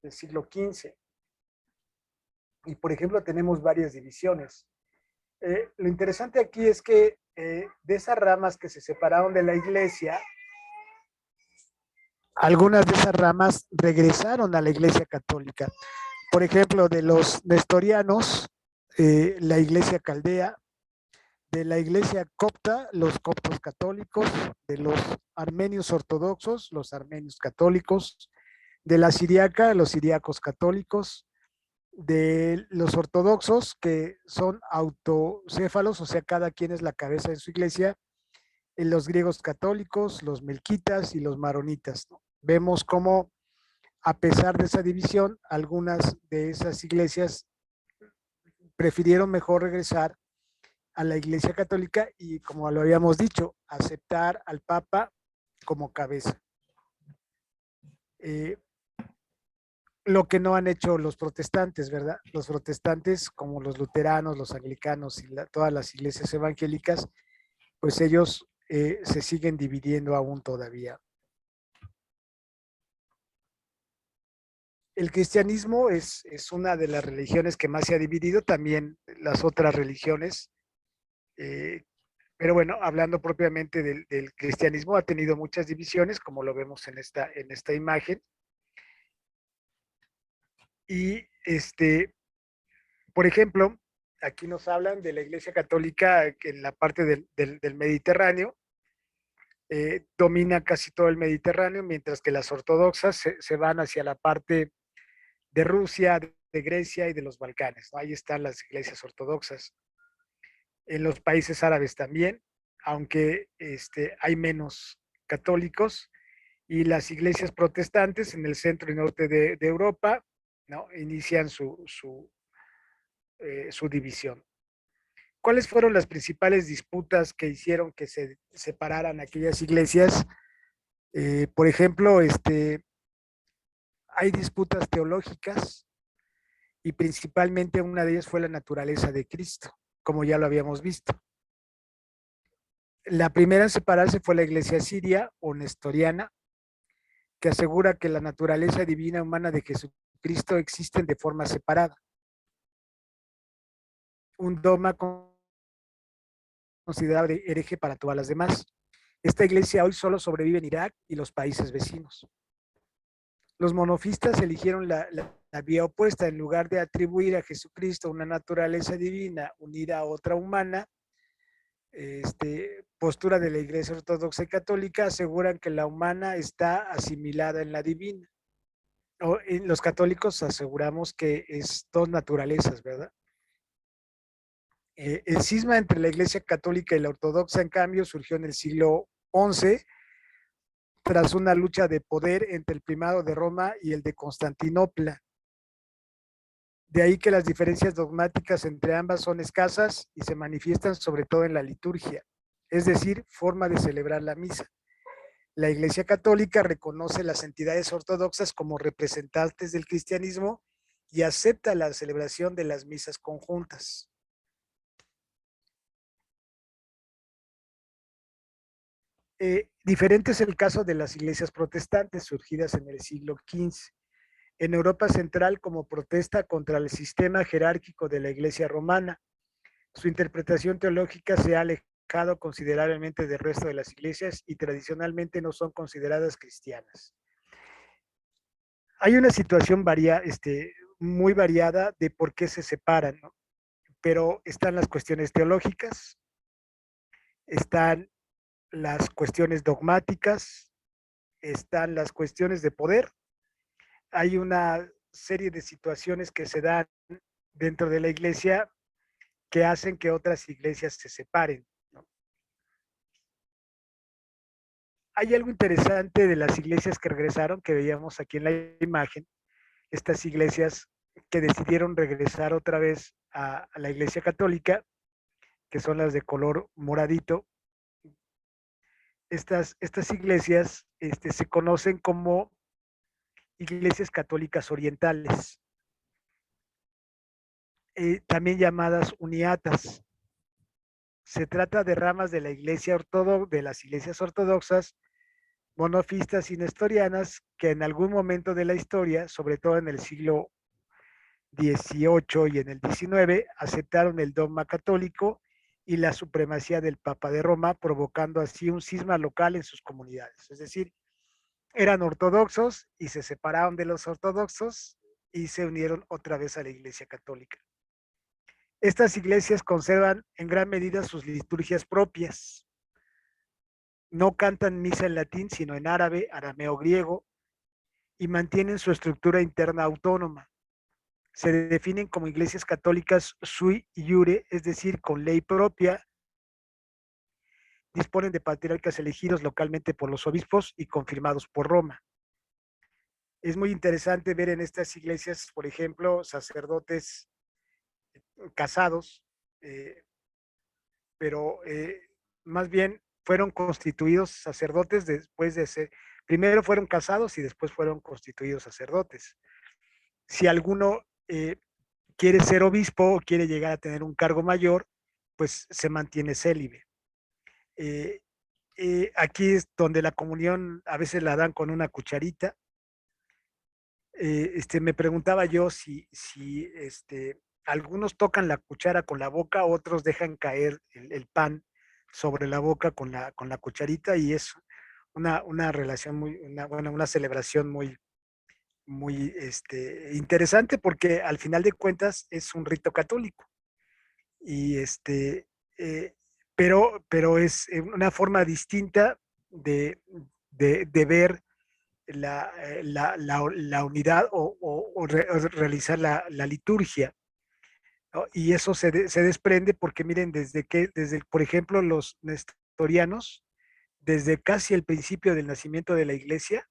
XV. Y por ejemplo tenemos varias divisiones. Lo interesante aquí es que de esas ramas que se separaron de la iglesia, algunas de esas ramas regresaron a la iglesia católica. Por ejemplo, de los nestorianos, la iglesia caldea, de la iglesia copta, los coptos católicos, de los armenios ortodoxos, los armenios católicos, de la siriaca, los siriacos católicos, de los ortodoxos, que son autocéfalos, o sea, cada quien es la cabeza de su iglesia, los griegos católicos, los melquitas y los maronitas, ¿no? Vemos cómo, a pesar de esa división, algunas de esas iglesias prefirieron mejor regresar a la iglesia católica y, como lo habíamos dicho, aceptar al Papa como cabeza. Lo que no han hecho los protestantes, ¿verdad? Los protestantes, como los luteranos, los anglicanos y todas las iglesias evangélicas, pues ellos se siguen dividiendo aún todavía. El cristianismo es una de las religiones que más se ha dividido, también las otras religiones, pero bueno, hablando propiamente del cristianismo, ha tenido muchas divisiones, como lo vemos en esta imagen. Y por ejemplo, aquí nos hablan de la Iglesia Católica en la parte del Mediterráneo, domina casi todo el Mediterráneo, mientras que las ortodoxas se van hacia la parte de Rusia, de Grecia y de los Balcanes, ¿no? Ahí están las iglesias ortodoxas. En los países árabes también, aunque hay menos católicos, y las iglesias protestantes en el centro y norte de Europa, ¿no? Inician su división. ¿Cuáles fueron las principales disputas que hicieron que se separaran aquellas iglesias? Por ejemplo, hay disputas teológicas y principalmente una de ellas fue la naturaleza de Cristo, como ya lo habíamos visto. La primera en separarse fue la iglesia siria o nestoriana, que asegura que la naturaleza divina humana de Jesucristo existen de forma separada. Un dogma considerado hereje para todas las demás. Esta iglesia hoy solo sobrevive en Irak y los países vecinos. Los monofistas eligieron la vía opuesta. En lugar de atribuir a Jesucristo una naturaleza divina unida a otra humana, postura de la Iglesia Ortodoxa y Católica aseguran que la humana está asimilada en la divina. Los católicos aseguramos que es dos naturalezas, ¿verdad? El cisma entre la Iglesia Católica y la Ortodoxa, en cambio, surgió en el siglo XI tras una lucha de poder entre el primado de Roma y el de Constantinopla. De ahí que las diferencias dogmáticas entre ambas son escasas y se manifiestan sobre todo en la liturgia, es decir, forma de celebrar la misa. La Iglesia Católica reconoce las entidades ortodoxas como representantes del cristianismo y acepta la celebración de las misas conjuntas. Diferente es el caso de las iglesias protestantes surgidas en el siglo XV. En Europa Central como protesta contra el sistema jerárquico de la Iglesia romana. Su interpretación teológica se ha alejado considerablemente del resto de las iglesias y tradicionalmente no son consideradas cristianas. Hay una situación muy variada de por qué se separan, ¿no? Pero están las cuestiones teológicas, están las cuestiones dogmáticas, están las cuestiones de poder. Hay una serie de situaciones que se dan dentro de la iglesia que hacen que otras iglesias se separen, ¿no? Hay algo interesante de las iglesias que regresaron, que veíamos aquí en la imagen, estas iglesias que decidieron regresar otra vez a la iglesia católica, que son las de color moradito. Estas iglesias se conocen como iglesias católicas orientales, también llamadas uniatas. Se trata de ramas de la iglesia de las iglesias ortodoxas, monofistas y nestorianas, que en algún momento de la historia, sobre todo en el siglo XVIII y en el XIX, aceptaron el dogma católico y la supremacía del Papa de Roma, provocando así un cisma local en sus comunidades. Es decir, eran ortodoxos y se separaron de los ortodoxos y se unieron otra vez a la Iglesia Católica. Estas iglesias conservan en gran medida sus liturgias propias. No cantan misa en latín, sino en árabe, arameo, griego, y mantienen su estructura interna autónoma. Se definen como iglesias católicas sui iure, es decir, con ley propia. Disponen de patriarcas elegidos localmente por los obispos y confirmados por Roma. Es muy interesante ver en estas iglesias, por ejemplo, sacerdotes casados, pero más bien fueron constituidos sacerdotes después de ser, primero fueron casados y después fueron constituidos sacerdotes. Si alguno quiere ser obispo o quiere llegar a tener un cargo mayor, pues se mantiene célibe. Aquí es donde la comunión a veces la dan con una cucharita. Me preguntaba yo si algunos tocan la cuchara con la boca, otros dejan caer el pan sobre la boca con la cucharita, y es una relación una celebración muy interesante, porque al final de cuentas es un rito católico. Y pero es una forma distinta de ver la unidad o realizar la liturgia, ¿no? Y eso se desprende porque miren, por ejemplo, los nestorianos, desde casi el principio del nacimiento de la iglesia,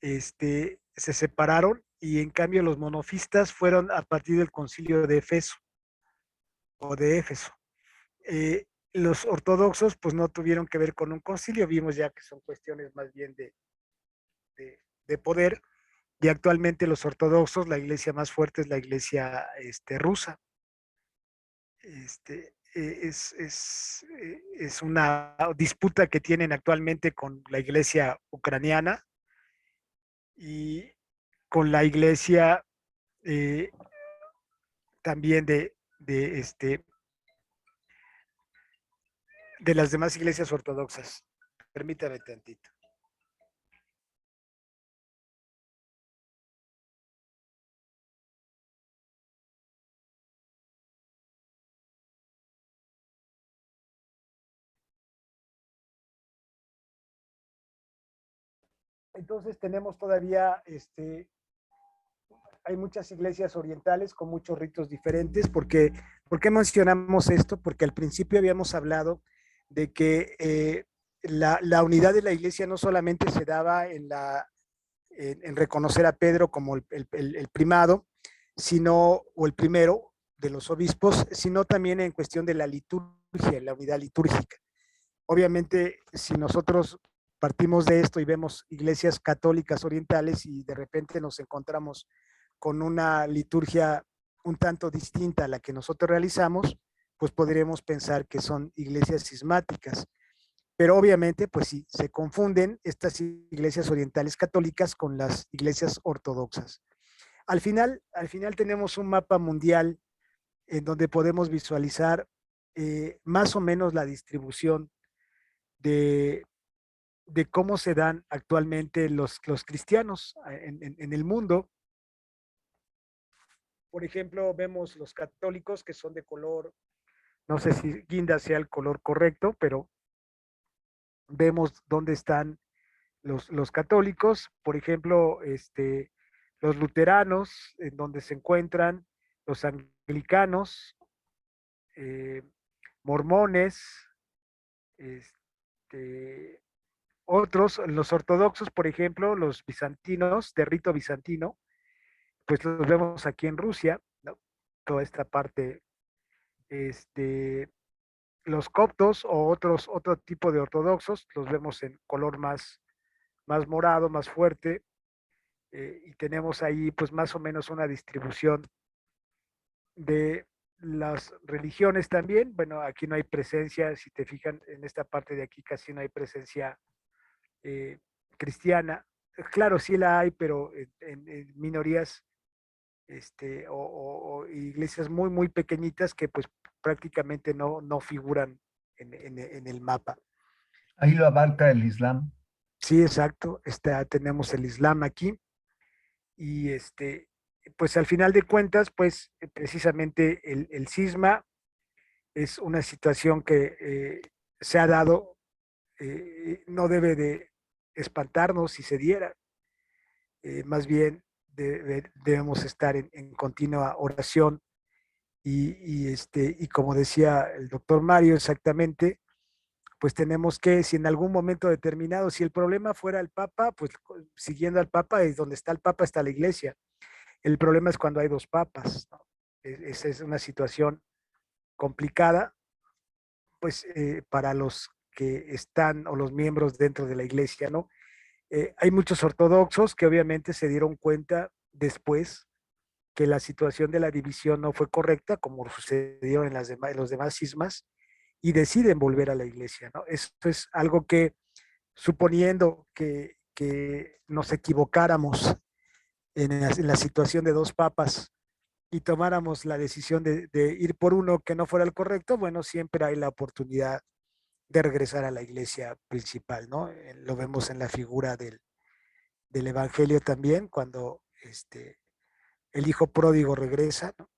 se separaron y en cambio los monofistas fueron a partir del concilio de Éfeso o de Éfeso. Los ortodoxos pues no tuvieron que ver con un concilio, vimos ya que son cuestiones más bien de poder, y actualmente los ortodoxos, la iglesia más fuerte es la iglesia rusa. Es una disputa que tienen actualmente con la iglesia ucraniana y con la iglesia también de las demás iglesias ortodoxas. Permítame tantito. Entonces tenemos todavía, hay muchas iglesias orientales con muchos ritos diferentes. ¿Por qué mencionamos esto? Porque al principio habíamos hablado de que la unidad de la iglesia no solamente se daba en reconocer a Pedro como el primado, o el primero de los obispos, sino también en cuestión de la liturgia, la unidad litúrgica. Obviamente, si nosotros partimos de esto y vemos iglesias católicas orientales y de repente nos encontramos con una liturgia un tanto distinta a la que nosotros realizamos, pues podríamos pensar que son iglesias cismáticas. Pero obviamente, pues sí, se confunden estas iglesias orientales católicas con las iglesias ortodoxas. Al final tenemos un mapa mundial en donde podemos visualizar más o menos la distribución de cómo se dan actualmente los cristianos en el mundo. Por ejemplo, vemos los católicos que son de color, no sé si guinda sea el color correcto, pero vemos dónde están los católicos. Por ejemplo, los luteranos, en donde se encuentran los anglicanos, mormones, otros, los ortodoxos, por ejemplo, los bizantinos, de rito bizantino, pues los vemos aquí en Rusia, ¿no? Toda esta parte, los coptos o otro tipo de ortodoxos, los vemos en color más morado, más fuerte, y tenemos ahí pues más o menos una distribución de las religiones también. Bueno, aquí no hay presencia, si te fijan en esta parte de aquí casi no hay presencia cristiana. Claro, sí la hay, pero en minorías, o iglesias muy, muy pequeñitas que pues prácticamente no figuran en el mapa. Ahí lo abarca el Islam. Sí, exacto. Tenemos el Islam aquí y pues al final de cuentas, pues precisamente el cisma es una situación que se ha dado, no debe de espantarnos si se diera. Más bien debemos estar en continua oración y como decía el doctor Mario exactamente, pues tenemos que, si en algún momento determinado, si el problema fuera el Papa, pues siguiendo al Papa, y donde está el Papa está la Iglesia. El problema es cuando hay dos papas, ¿no? Esa es una situación complicada, pues para los que están o los miembros dentro de la Iglesia, ¿no? Hay muchos ortodoxos que obviamente se dieron cuenta después que la situación de la división no fue correcta, como sucedió en los demás cismas, y deciden volver a la iglesia, ¿no? Esto es algo que, suponiendo que nos equivocáramos en la situación de dos papas y tomáramos la decisión de ir por uno que no fuera el correcto, bueno, siempre hay la oportunidad de regresar a la iglesia principal, ¿no? Lo vemos en la figura del evangelio también, cuando el hijo pródigo regresa, ¿no?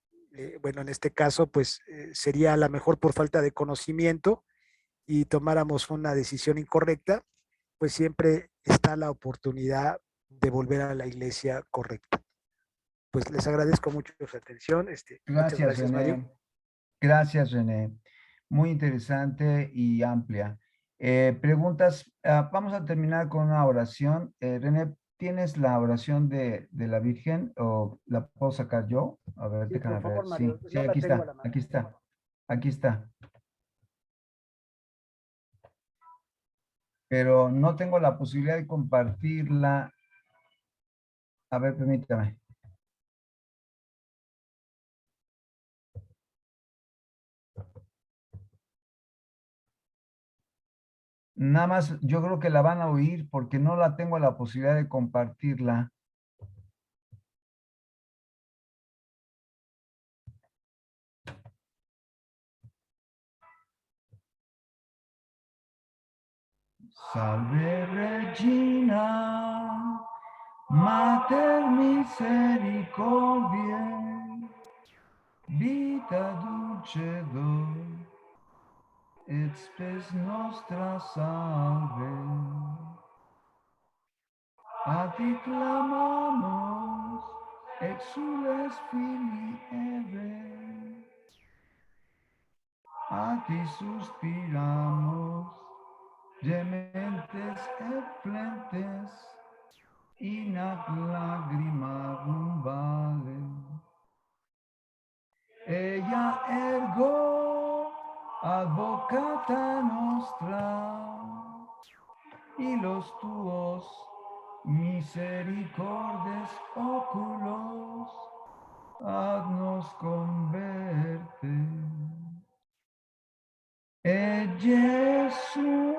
Bueno, en este caso, pues sería a lo mejor por falta de conocimiento y tomáramos una decisión incorrecta, pues siempre está la oportunidad de volver a la iglesia correcta. Pues les agradezco mucho su atención. Muchas Gracias, gracias, Mario. René. Gracias, René. Muy interesante y amplia. Preguntas, vamos a terminar con una oración. René, ¿tienes la oración de la Virgen o la puedo sacar yo? A ver, Sí, déjame por favor, ver. Mario. Sí, sí, No la aquí tengo a está, la mano. aquí está, aquí está. Pero no tengo la posibilidad de compartirla. A ver, permítame. Nada más, yo creo que la van a oír porque no la tengo la posibilidad de compartirla. Salve Regina, Mater misericordiae, vita dulcedo, et spes nostra salve. A ti clamamos, exules filii Eve, a ti suspiramos, gementes et flentes, in ac lagrimabum vale. Ella ergo advocata nostra, y los tuos misericordes oculos haznos converte. Et Jesús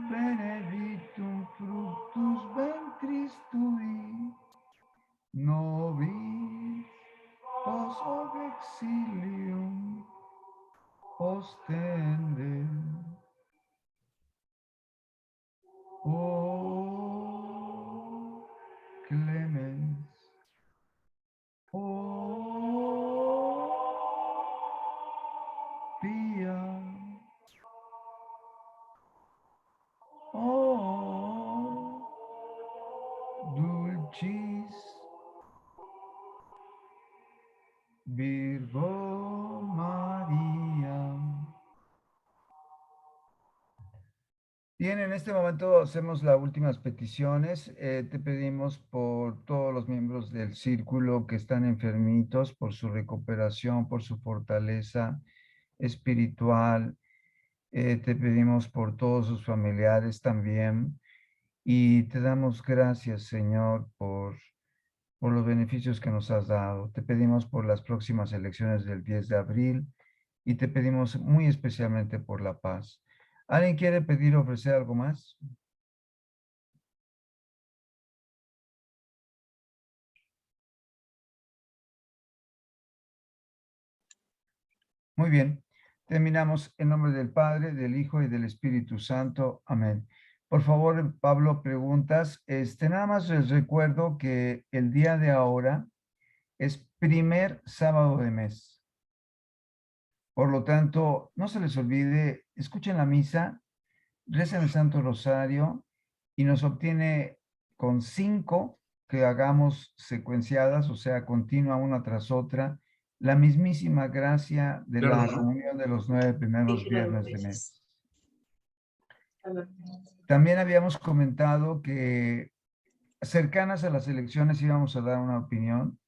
benedictum fructus ventris tui, nobis pos hoc exilium ostende. O clemens, o pia, o dulcis Virgo María. Bien, en este momento hacemos las últimas peticiones. Te pedimos por todos los miembros del círculo que están enfermitos, por su recuperación, por su fortaleza espiritual. Te pedimos por todos sus familiares también. Y te damos gracias, Señor, por los beneficios que nos has dado. Te pedimos por las próximas elecciones del 10 de abril y te pedimos muy especialmente por la paz. ¿Alguien quiere pedir o ofrecer algo más? Muy bien. Terminamos en nombre del Padre, del Hijo y del Espíritu Santo. Amén. Por favor, Pablo, preguntas. Nada más les recuerdo que el día de ahora es primer sábado de mes. Por lo tanto, no se les olvide, escuchen la misa, recen el Santo Rosario y nos obtiene con 5 que hagamos secuenciadas, o sea, continua una tras otra, la mismísima gracia de la comunión de los 9 primeros viernes de mes. También habíamos comentado que cercanas a las elecciones íbamos a dar una opinión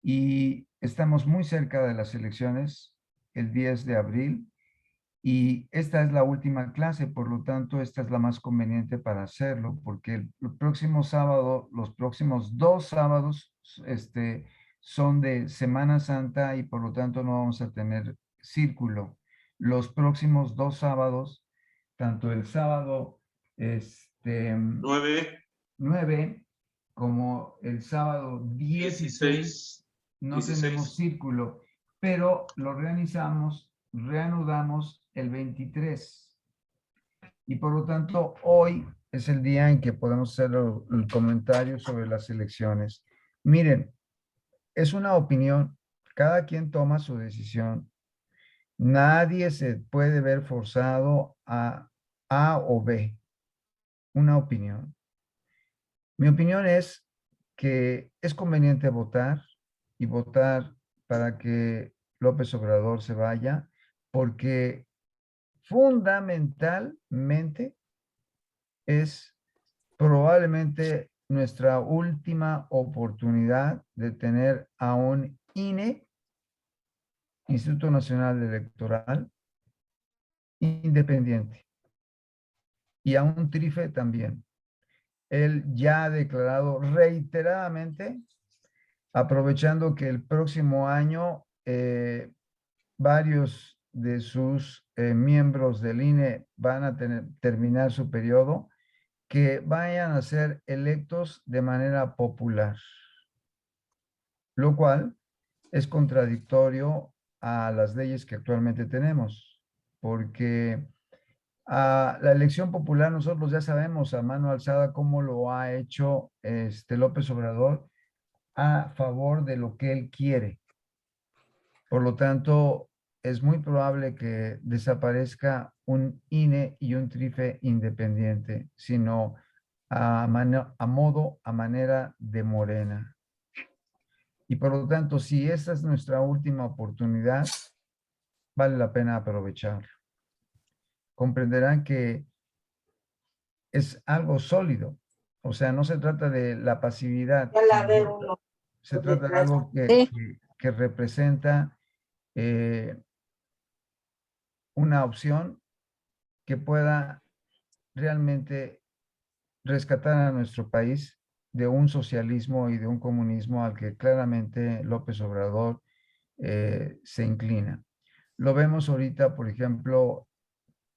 y estamos muy cerca de las elecciones, el 10 de abril, y esta es la última clase, por lo tanto, esta es la más conveniente para hacerlo, porque el próximo sábado, los próximos 2 sábados, son de Semana Santa y por lo tanto no vamos a tener círculo. Los próximos 2 sábados, tanto el sábado 9 como el sábado 16, no tenemos círculo, pero lo reanudamos el 23. Y por lo tanto, hoy es el día en que podemos hacer el comentario sobre las elecciones. Miren, es una opinión, cada quien toma su decisión. Nadie se puede ver forzado a A o B. una opinión. Mi opinión es que es conveniente votar y votar para que López Obrador se vaya, porque fundamentalmente es probablemente nuestra última oportunidad de tener a un INE, Instituto Nacional Electoral, independiente, y a un TRIFE también. Él ya ha declarado reiteradamente, aprovechando que el próximo año varios de sus miembros del INE van a terminar su periodo, que vayan a ser electos de manera popular, lo cual es contradictorio a las leyes que actualmente tenemos, porque la elección popular nosotros ya sabemos a mano alzada cómo lo ha hecho López Obrador a favor de lo que él quiere. Por lo tanto, es muy probable que desaparezca un INE y un TRIFE independiente, sino a manera de Morena. Y por lo tanto, si esta es nuestra última oportunidad, vale la pena aprovecharla. Comprenderán que es algo sólido. O sea, no se trata de la pasividad. Se trata de algo que representa una opción que pueda realmente rescatar a nuestro país de un socialismo y de un comunismo al que claramente López Obrador se inclina. Lo vemos ahorita, por ejemplo,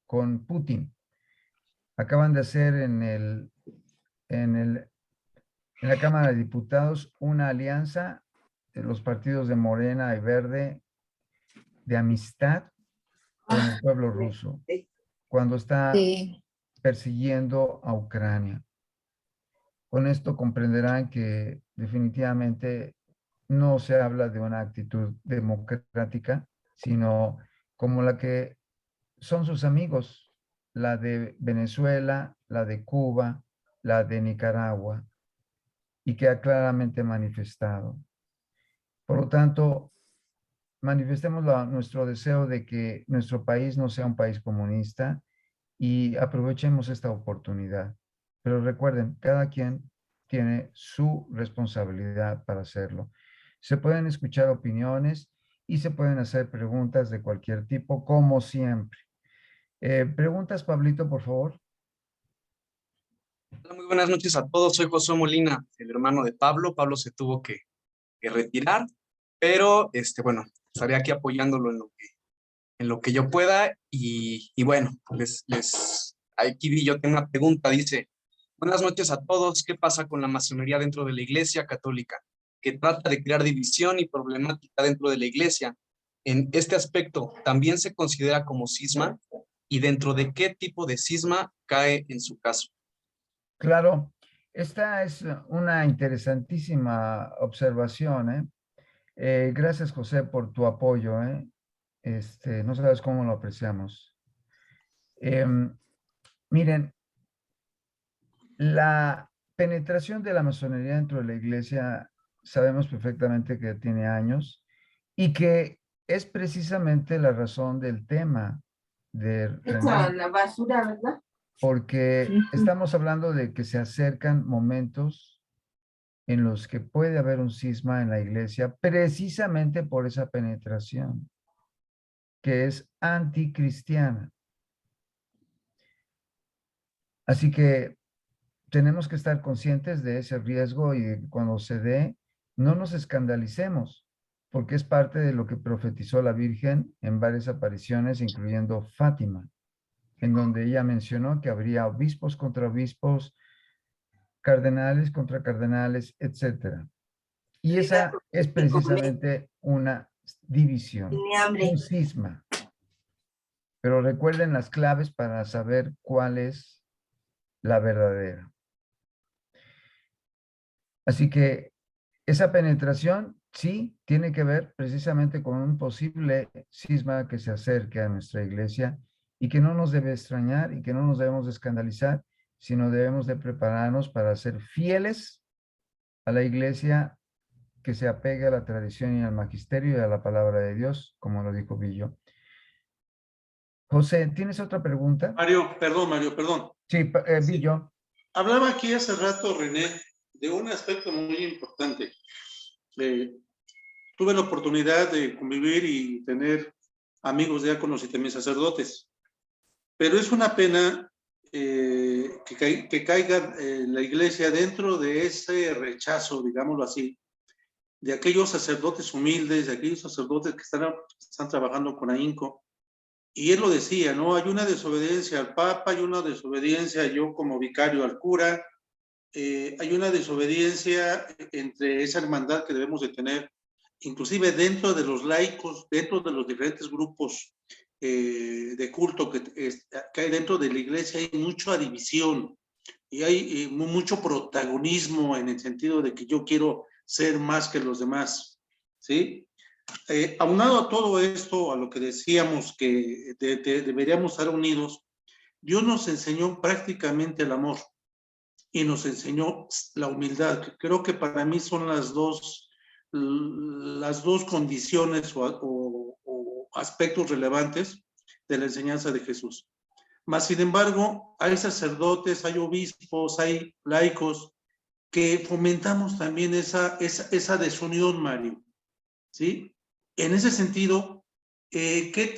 con Putin. Acaban de hacer en la Cámara de Diputados una alianza de los partidos de Morena y Verde de amistad con el pueblo ruso, cuando está persiguiendo a Ucrania. Con esto comprenderán que definitivamente no se habla de una actitud democrática, sino como la que son sus amigos, la de Venezuela, la de Cuba, la de Nicaragua, y que ha claramente manifestado. Por lo tanto, manifestemos nuestro deseo de que nuestro país no sea un país comunista y aprovechemos esta oportunidad. Pero recuerden, cada quien tiene su responsabilidad para hacerlo. Se pueden escuchar opiniones y se pueden hacer preguntas de cualquier tipo, como siempre. Preguntas, Pablito, por favor. Muy buenas noches a todos. Soy Josué Molina, el hermano de Pablo. Pablo se tuvo que retirar, pero bueno, estaré aquí apoyándolo en lo que yo pueda. Y bueno, aquí vi yo tengo una pregunta, dice: buenas noches a todos. ¿Qué pasa con la masonería dentro de la Iglesia Católica, que trata de crear división y problemática dentro de la Iglesia? En este aspecto, ¿también se considera como cisma? ¿Y dentro de qué tipo de cisma cae en su caso? Claro, esta es una interesantísima observación, gracias, José, por tu apoyo, no sabes cómo lo apreciamos. Miren, la penetración de la masonería dentro de la iglesia sabemos perfectamente que tiene años y que es precisamente la razón del tema de la basura, ¿verdad? porque estamos hablando de que se acercan momentos en los que puede haber un cisma en la iglesia precisamente por esa penetración que es anticristiana. Así que tenemos que estar conscientes de ese riesgo y cuando se dé, no nos escandalicemos, porque es parte de lo que profetizó la Virgen en varias apariciones, incluyendo Fátima, en donde ella mencionó que habría obispos contra obispos, cardenales contra cardenales, etc. Y esa es precisamente una división, un cisma. Pero recuerden las claves para saber cuál es la verdadera. Así que esa penetración sí tiene que ver precisamente con un posible cisma que se acerque a nuestra iglesia y que no nos debe extrañar y que no nos debemos escandalizar, sino debemos de prepararnos para ser fieles a la iglesia que se apegue a la tradición y al magisterio y a la palabra de Dios, como lo dijo Billo. José, ¿tienes otra pregunta? Mario, perdón. Sí, Sí. Billo. Hablaba aquí hace rato, René, de un aspecto muy importante. Tuve la oportunidad de convivir y tener amigos diáconos y también sacerdotes, pero es una pena que caiga la iglesia dentro de ese rechazo, digámoslo así, de aquellos sacerdotes humildes, de aquellos sacerdotes que están trabajando con ahínco. Y él lo decía, ¿no? Hay una desobediencia al Papa, hay una desobediencia yo como vicario al cura, hay una desobediencia entre esa hermandad que debemos de tener, inclusive dentro de los laicos, dentro de los diferentes grupos de culto que hay dentro de la iglesia, hay mucha división y hay mucho protagonismo en el sentido de que yo quiero ser más que los demás, ¿sí? Aunado a todo esto, a lo que decíamos que deberíamos estar unidos, Dios nos enseñó prácticamente el amor y nos enseñó la humildad, que creo que para mí son las dos condiciones o aspectos relevantes de la enseñanza de Jesús. Mas, sin embargo, hay sacerdotes, hay obispos, hay laicos que fomentamos también esa desunión, Mario, ¿sí? En ese sentido, ¿qué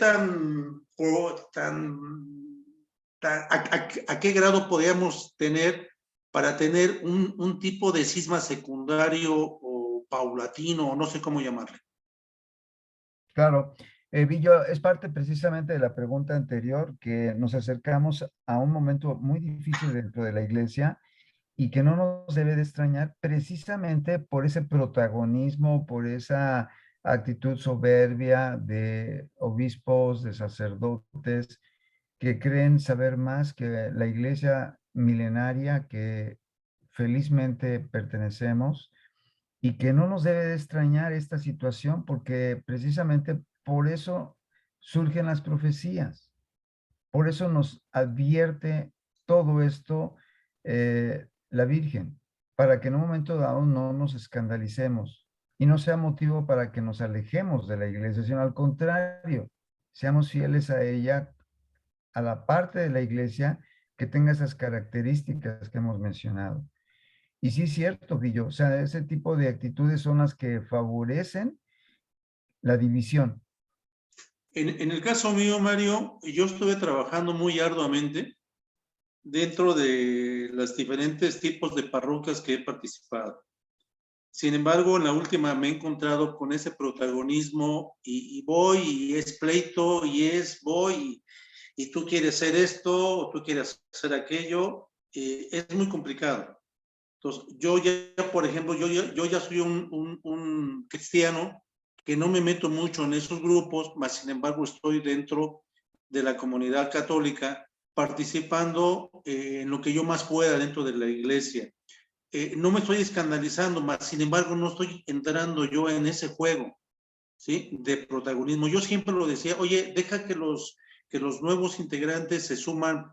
a qué grado podríamos tener para tener un tipo de cisma secundario o paulatino, o no sé cómo llamarle? Claro. Billo, es parte precisamente de la pregunta anterior, que nos acercamos a un momento muy difícil dentro de la iglesia y que no nos debe de extrañar precisamente por ese protagonismo, por esa actitud soberbia de obispos, de sacerdotes, que creen saber más que la iglesia milenaria que felizmente pertenecemos, y que no nos debe de extrañar esta situación porque precisamente por eso surgen las profecías, por eso nos advierte todo esto la Virgen, para que en un momento dado no nos escandalicemos y no sea motivo para que nos alejemos de la iglesia, sino al contrario, seamos fieles a ella, a la parte de la iglesia que tenga esas características que hemos mencionado. Y sí es cierto, Guillo, o sea, ese tipo de actitudes son las que favorecen la división. En el caso mío, Mario, yo estuve trabajando muy arduamente dentro de los diferentes tipos de parroquias que he participado. Sin embargo, en la última me he encontrado con ese protagonismo y voy y es pleito y voy y tú quieres hacer esto o tú quieres hacer aquello. Es muy complicado. Entonces, yo ya, por ejemplo, yo ya soy un cristiano que no me meto mucho en esos grupos, mas sin embargo estoy dentro de la comunidad católica participando en lo que yo más pueda dentro de la iglesia. No me estoy escandalizando, mas sin embargo no estoy entrando yo en ese juego, ¿sí? De protagonismo. Yo siempre lo decía, oye, deja que los nuevos integrantes se suman,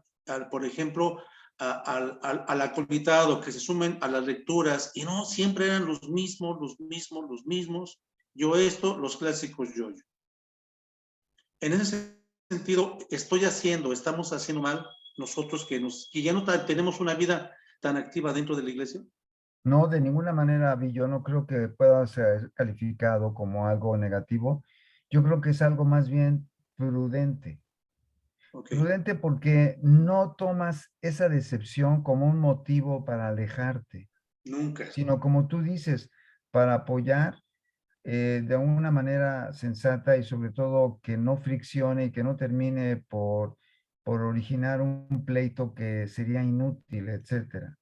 por ejemplo, al acolitado, que se sumen a las lecturas, y no, siempre eran los mismos, yo esto, los clásicos yo. En ese sentido, estamos haciendo mal nosotros que ya no tenemos una vida tan activa dentro de la iglesia. No, de ninguna manera, yo no creo que pueda ser calificado como algo negativo. Yo creo que es algo más bien prudente. Okay. Prudente porque no tomas esa decepción como un motivo para alejarte. Nunca. Sino como tú dices, para apoyar de una manera sensata y sobre todo que no friccione y que no termine por originar un pleito que sería inútil, etcétera.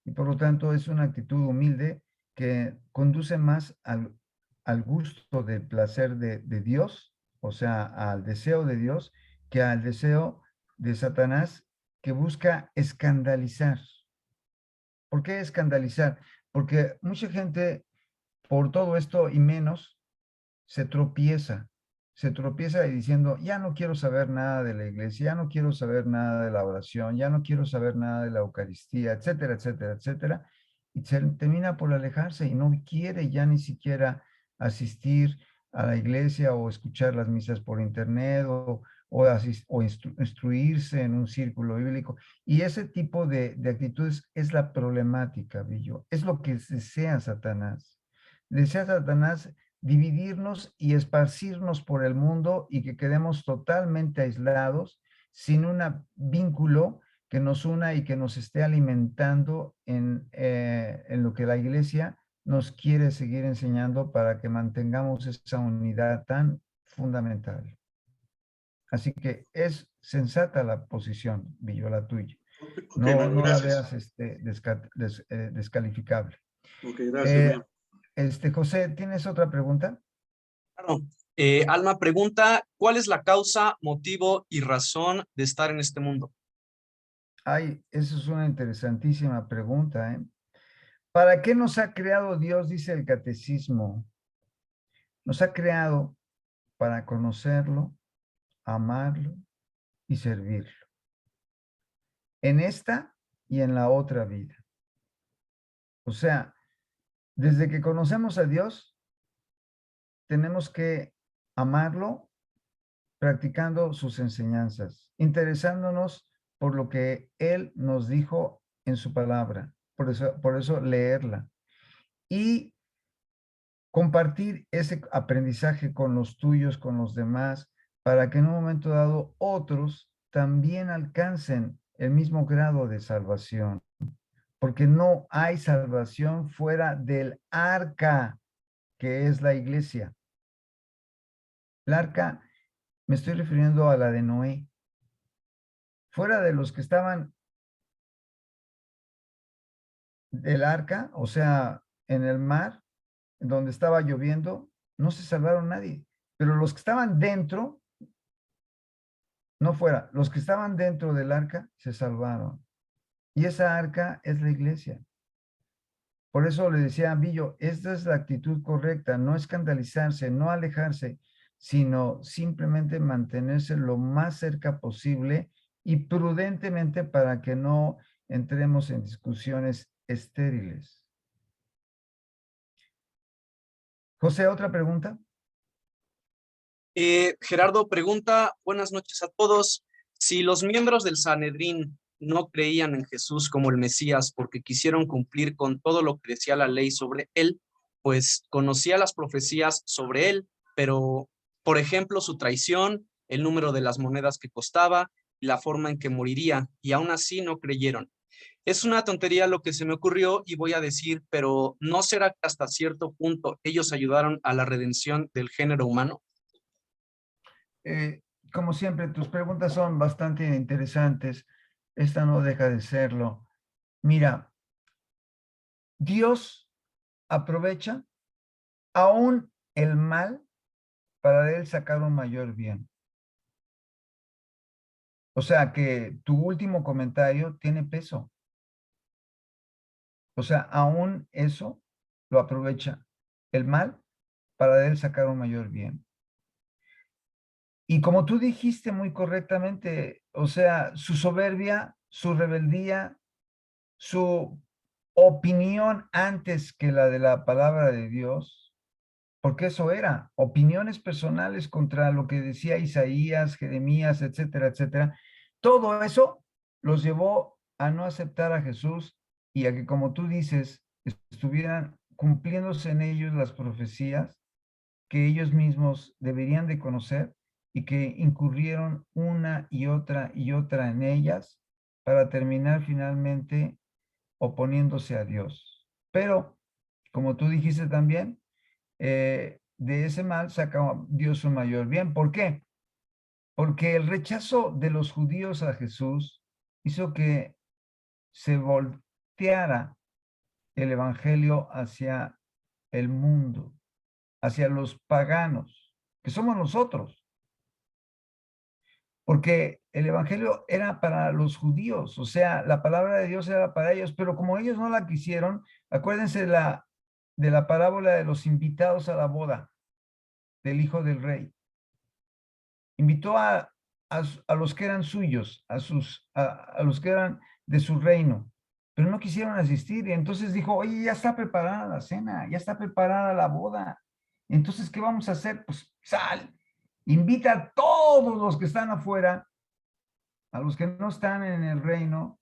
Y por lo tanto es una actitud humilde que conduce más al gusto del placer de Dios, o sea, al deseo de Dios, que al deseo de Satanás que busca escandalizar. ¿Por qué escandalizar? Porque mucha gente por todo esto y menos se tropieza, se tropieza y diciendo, ya no quiero saber nada de la iglesia, ya no quiero saber nada de la oración, ya no quiero saber nada de la Eucaristía, etcétera, etcétera, etcétera, y se termina por alejarse y no quiere ya ni siquiera asistir a la iglesia o escuchar las misas por internet o instruirse en un círculo bíblico. Y ese tipo de actitudes es la problemática, Billo. Es lo que desea Satanás. Desea Satanás dividirnos y esparcirnos por el mundo y que quedemos totalmente aislados, sin un vínculo que nos una y que nos esté alimentando en lo que la iglesia nos quiere seguir enseñando para que mantengamos esa unidad tan fundamental. Así que es sensata la posición, Billo, la tuya. No, no la veas descalificable. Ok, gracias. José, ¿tienes otra pregunta? Claro. Alma pregunta, ¿cuál es la causa, motivo y razón de estar en este mundo? Ay, esa es una interesantísima pregunta, ¿eh? ¿Para qué nos ha creado Dios? Dice el catecismo. Nos ha creado para conocerlo, amarlo y servirlo. En esta y en la otra vida. O sea, desde que conocemos a Dios, tenemos que amarlo practicando sus enseñanzas, interesándonos por lo que Él nos dijo en su palabra. Por eso leerla. Y compartir ese aprendizaje con los tuyos, con los demás, para que en un momento dado otros también alcancen el mismo grado de salvación. Porque no hay salvación fuera del arca, que es la iglesia. El arca, me estoy refiriendo a la de Noé. Fuera de los que estaban del arca, o sea, en el mar, donde estaba lloviendo, no se salvaron nadie. Pero los que estaban dentro, no fuera, los que estaban dentro del arca se salvaron. Y esa arca es la iglesia. Por eso le decía a Billo, esta es la actitud correcta, no escandalizarse, no alejarse, sino simplemente mantenerse lo más cerca posible y prudentemente para que no entremos en discusiones estériles. José, ¿otra pregunta? Gerardo pregunta, buenas noches a todos. Si los miembros del Sanedrín no creían en Jesús como el Mesías porque quisieron cumplir con todo lo que decía la ley sobre él, pues conocía las profecías sobre él, pero, por ejemplo, su traición, el número de las monedas que costaba y la forma en que moriría, y aún así no creyeron. Es una tontería lo que se me ocurrió y voy a decir, pero ¿no será que hasta cierto punto ellos ayudaron a la redención del género humano? Como siempre, tus preguntas son bastante interesantes. Esta no deja de serlo. Mira, Dios aprovecha aún el mal para de él sacar un mayor bien. O sea que tu último comentario tiene peso. O sea, aún eso lo aprovecha el mal para de él sacar un mayor bien. Y como tú dijiste muy correctamente, o sea, su soberbia, su rebeldía, su opinión antes que la de la palabra de Dios, porque eso era, opiniones personales contra lo que decía Isaías, Jeremías, etcétera, etcétera. Todo eso los llevó a no aceptar a Jesús y a que, como tú dices, estuvieran cumpliéndose en ellos las profecías que ellos mismos deberían de conocer y que incurrieron una y otra en ellas para terminar finalmente oponiéndose a Dios. Pero, como tú dijiste también, de ese mal saca Dios un mayor bien. ¿Por qué? Porque el rechazo de los judíos a Jesús hizo que se volteara el evangelio hacia el mundo, hacia los paganos, que somos nosotros. Porque el evangelio era para los judíos, o sea, la palabra de Dios era para ellos, pero como ellos no la quisieron, acuérdense de la parábola de los invitados a la boda del hijo del rey. invitó a los que eran suyos, a los que eran de su reino, pero no quisieron asistir. Y entonces dijo, oye, ya está preparada la cena, ya está preparada la boda. Entonces, ¿qué vamos a hacer? Pues sal, invita a todos los que están afuera, a los que no están en el reino,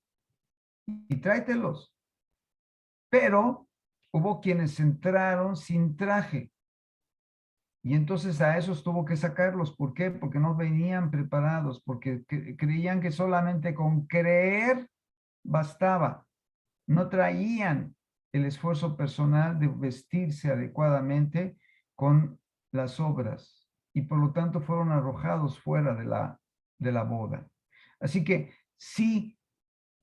y tráetelos. Pero hubo quienes entraron sin traje. Y entonces a esos tuvo que sacarlos. ¿Por qué? Porque no venían preparados, porque creían que solamente con creer bastaba. No traían el esfuerzo personal de vestirse adecuadamente con las obras y por lo tanto fueron arrojados fuera de la boda. Así que sí,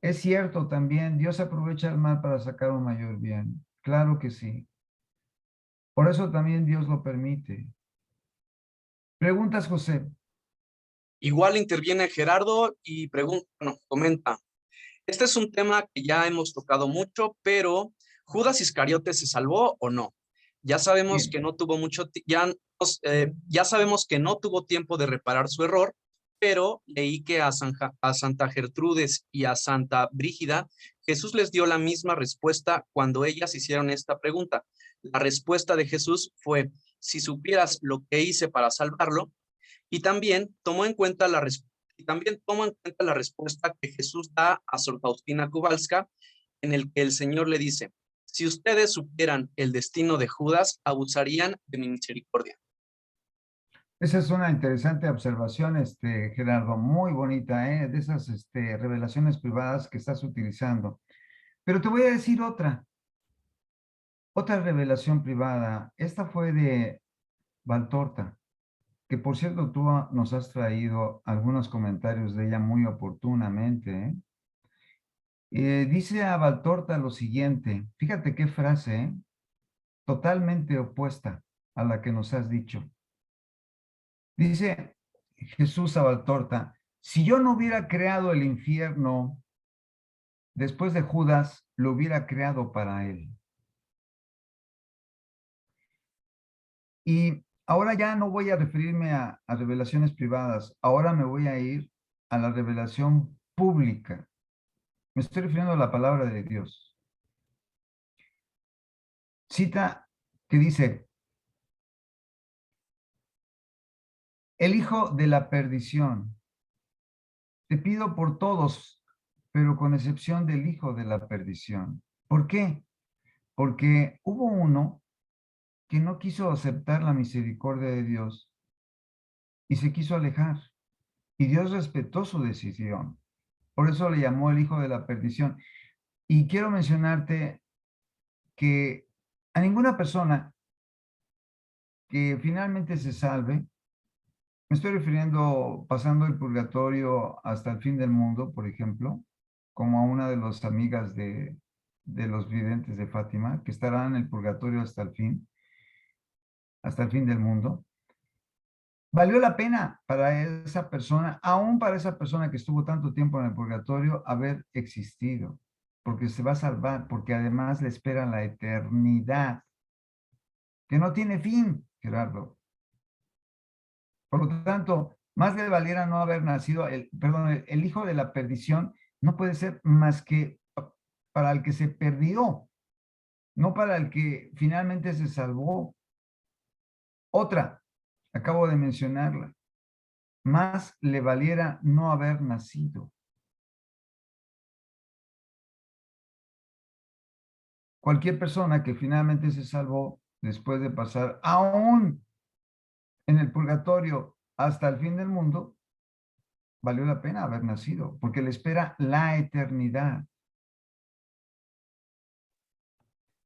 es cierto también, Dios aprovecha el mal para sacar un mayor bien. Claro que sí. Por eso también Dios lo permite. Preguntas, José. Igual interviene Gerardo y pregunta, no, comenta. Este es un tema que ya hemos tocado mucho, pero ¿Judas Iscariote se salvó o no? Ya sabemos Bien. que no tuvo ya sabemos que no tuvo tiempo de reparar su error, pero leí que a Santa Gertrudes y a Santa Brígida, Jesús les dio la misma respuesta cuando ellas hicieron esta pregunta. La respuesta de Jesús fue, si supieras lo que hice para salvarlo, y también tomó en cuenta la respuesta que Jesús da a Sor Faustina Kowalska, en el que el Señor le dice, si ustedes supieran el destino de Judas, abusarían de mi misericordia. Esa es una interesante observación, Gerardo, muy bonita, ¿eh? De esas revelaciones privadas que estás utilizando. Pero te voy a decir otra revelación privada. Esta fue de Valtorta, que por cierto tú nos has traído algunos comentarios de ella muy oportunamente, ¿eh? Dice a Valtorta lo siguiente, fíjate qué frase, ¿eh? Totalmente opuesta a la que nos has dicho. Dice Jesús a Valtorta, si yo no hubiera creado el infierno después de Judas, lo hubiera creado para él. Y ahora ya no voy a referirme a revelaciones privadas, ahora me voy a ir a la revelación pública. Me estoy refiriendo a la palabra de Dios. Cita que dice, el hijo de la perdición. Te pido por todos, pero con excepción del hijo de la perdición. ¿Por qué? Porque hubo uno que no quiso aceptar la misericordia de Dios y se quiso alejar. Y Dios respetó su decisión. Por eso le llamó el hijo de la perdición. Y quiero mencionarte que a ninguna persona que finalmente se salve, me estoy refiriendo pasando el purgatorio hasta el fin del mundo, por ejemplo, como a una de las amigas de los videntes de Fátima, que estará en el purgatorio hasta el fin del mundo. Valió la pena para esa persona, aún para esa persona que estuvo tanto tiempo en el purgatorio, haber existido, porque se va a salvar, porque además le espera la eternidad, que no tiene fin, Gerardo. Por lo tanto, más le valiera no haber nacido, el hijo de la perdición no puede ser más que para el que se perdió, no para el que finalmente se salvó. Otra, acabo de mencionarla, más le valiera no haber nacido. Cualquier persona que finalmente se salvó después de pasar aún en el purgatorio hasta el fin del mundo, valió la pena haber nacido, porque le espera la eternidad.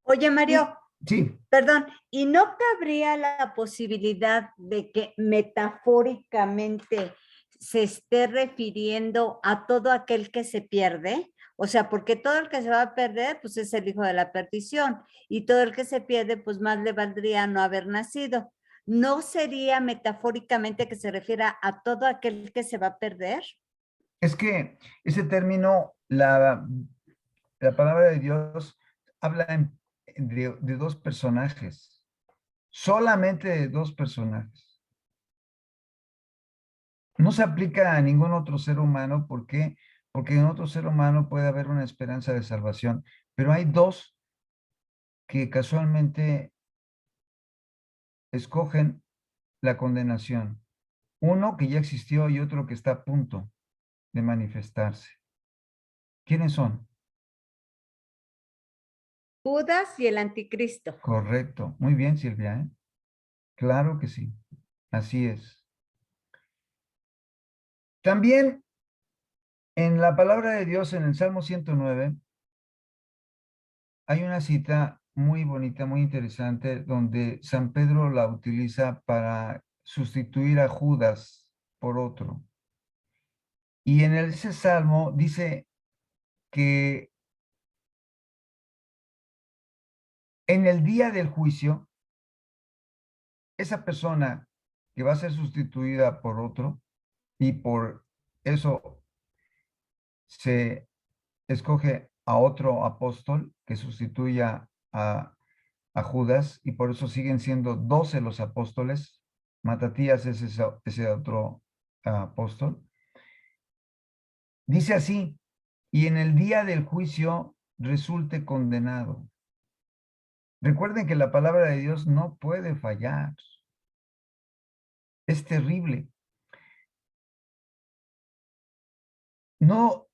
Oye, Mario, Sí, perdón, ¿y no cabría la posibilidad de que metafóricamente se esté refiriendo a todo aquel que se pierde? O sea, porque todo el que se va a perder, pues es el hijo de la perdición, y todo el que se pierde, pues más le valdría no haber nacido. ¿No sería metafóricamente que se refiera a todo aquel que se va a perder? es que ese término, la palabra de Dios habla de dos personajes, solamente de dos personajes. No se aplica a ningún otro ser humano. ¿Por qué? Porque en otro ser humano puede haber una esperanza de salvación. Pero hay dos que casualmente escogen la condenación. Uno que ya existió y otro que está a punto de manifestarse. ¿Quiénes son? Judas y el anticristo. Correcto. Muy bien, Silvia, ¿eh? Claro que sí. Así es. También en la palabra de Dios, en el Salmo 109, hay una cita muy bonita, muy interesante, donde San Pedro la utiliza para sustituir a Judas por otro. Y en ese salmo dice que en el día del juicio, esa persona que va a ser sustituida por otro, y por eso se escoge a otro apóstol que sustituya a Judas, y por eso siguen siendo 12 los apóstoles. Matatías es ese otro apóstol. Dice así: y en el día del juicio resulte condenado. Recuerden que la palabra de Dios no puede fallar. Es terrible. No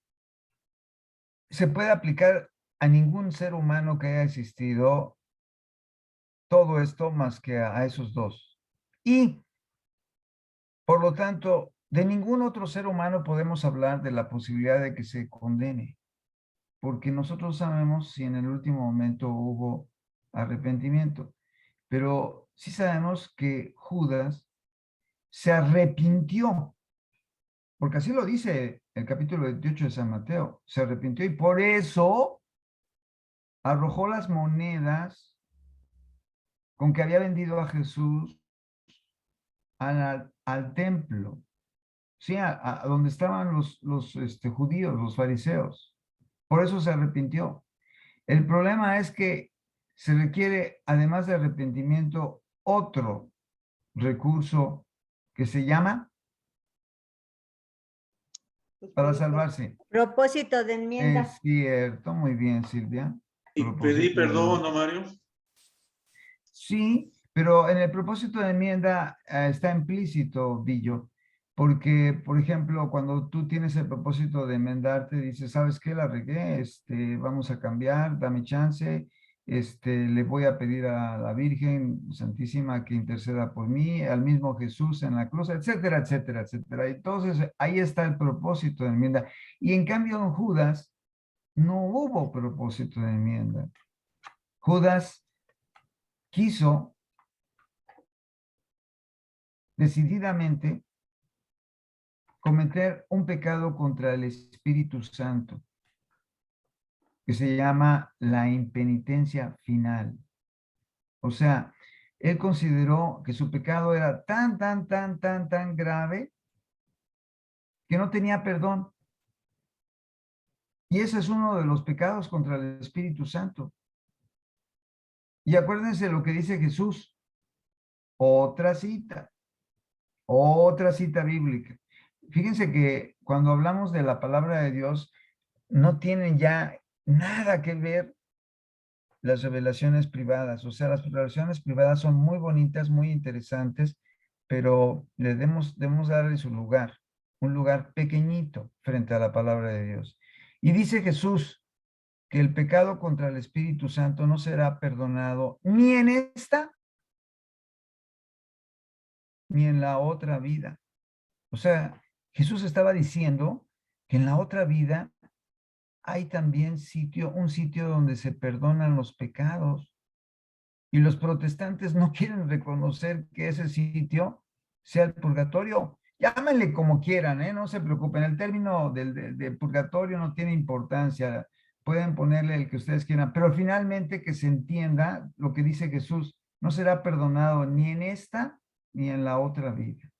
se puede aplicar a ningún ser humano que haya existido todo esto más que a esos dos. Y, por lo tanto, de ningún otro ser humano podemos hablar de la posibilidad de que se condene, porque nosotros sabemos si en el último momento hubo arrepentimiento, pero sí sabemos que Judas se arrepintió, porque así lo dice el capítulo 28 de San Mateo, se arrepintió y por eso arrojó las monedas con que había vendido a Jesús al templo, sí, a donde estaban los judíos, los fariseos. Por eso se arrepintió. El problema es que se requiere, además de arrepentimiento, otro recurso que se llama para salvarse. Propósito de Es enmienda. cierto, muy bien, Silvia. Y pedí Propósito de perdón, enmienda. ¿no, Mario? Sí, pero en el propósito de enmienda está implícito, Villo, porque, por ejemplo, cuando tú tienes el propósito de enmendarte, dices, ¿sabes qué? La regué, vamos a cambiar, dame chance, le voy a pedir a la Virgen Santísima que interceda por mí, al mismo Jesús en la cruz, etcétera, etcétera, etcétera. Entonces, ahí está el propósito de enmienda. Y en cambio, en Judas no hubo propósito de enmienda. Judas quiso decididamente cometer un pecado contra el Espíritu Santo, que se llama la impenitencia final. O sea, él consideró que su pecado era tan grave que no tenía perdón. Y ese es uno de los pecados contra el Espíritu Santo. Y acuérdense lo que dice Jesús, otra cita bíblica. Fíjense que cuando hablamos de la palabra de Dios, no tienen ya nada que ver las revelaciones privadas. O sea, las revelaciones privadas son muy bonitas, muy interesantes, pero debemos darle su lugar, un lugar pequeñito frente a la palabra de Dios. Y dice Jesús que el pecado contra el Espíritu Santo no será perdonado ni en esta ni en la otra vida. O sea, Jesús estaba diciendo que en la otra vida hay también un sitio donde se perdonan los pecados. Y los protestantes no quieren reconocer que ese sitio sea el purgatorio. Llámenle como quieran, ¿eh? No se preocupen. El término del purgatorio no tiene importancia. Pueden ponerle el que ustedes quieran, pero finalmente que se entienda lo que dice Jesús, no será perdonado ni en esta ni en la otra vida.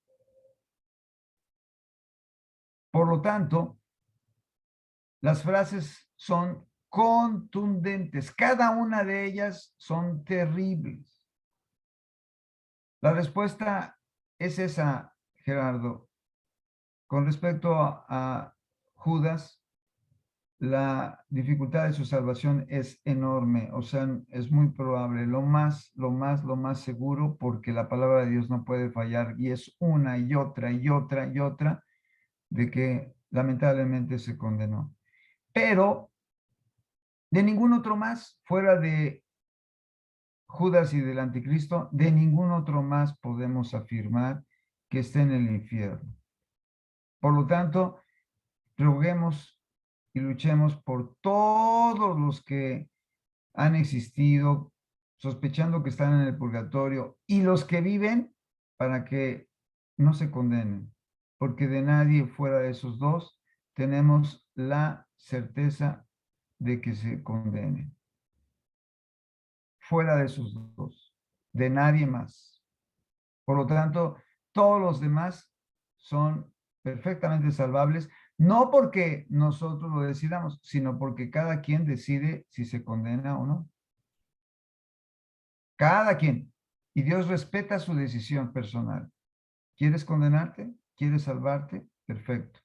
Por lo tanto, las frases son contundentes. Cada una de ellas son terribles. La respuesta es esa, Gerardo. con respecto a Judas, la dificultad de su salvación es enorme, o sea, es muy probable, lo más seguro, porque la palabra de Dios no puede fallar, y es una y otra y otra y otra, de que lamentablemente se condenó. Pero de ningún otro más, fuera de Judas y del anticristo, de ningún otro más podemos afirmar que esté en el infierno. Por lo tanto, roguemos y luchemos por todos los que han existido, sospechando que están en el purgatorio, y los que viven, para que no se condenen, porque de nadie fuera de esos dos tenemos la certeza de que se condenen. Fuera de esos dos, de nadie más. Por lo tanto, todos los demás son perfectamente salvables, no porque nosotros lo decidamos, sino porque cada quien decide si se condena o no. Cada quien. Y Dios respeta su decisión personal. ¿Quieres condenarte? ¿Quieres salvarte? Perfecto.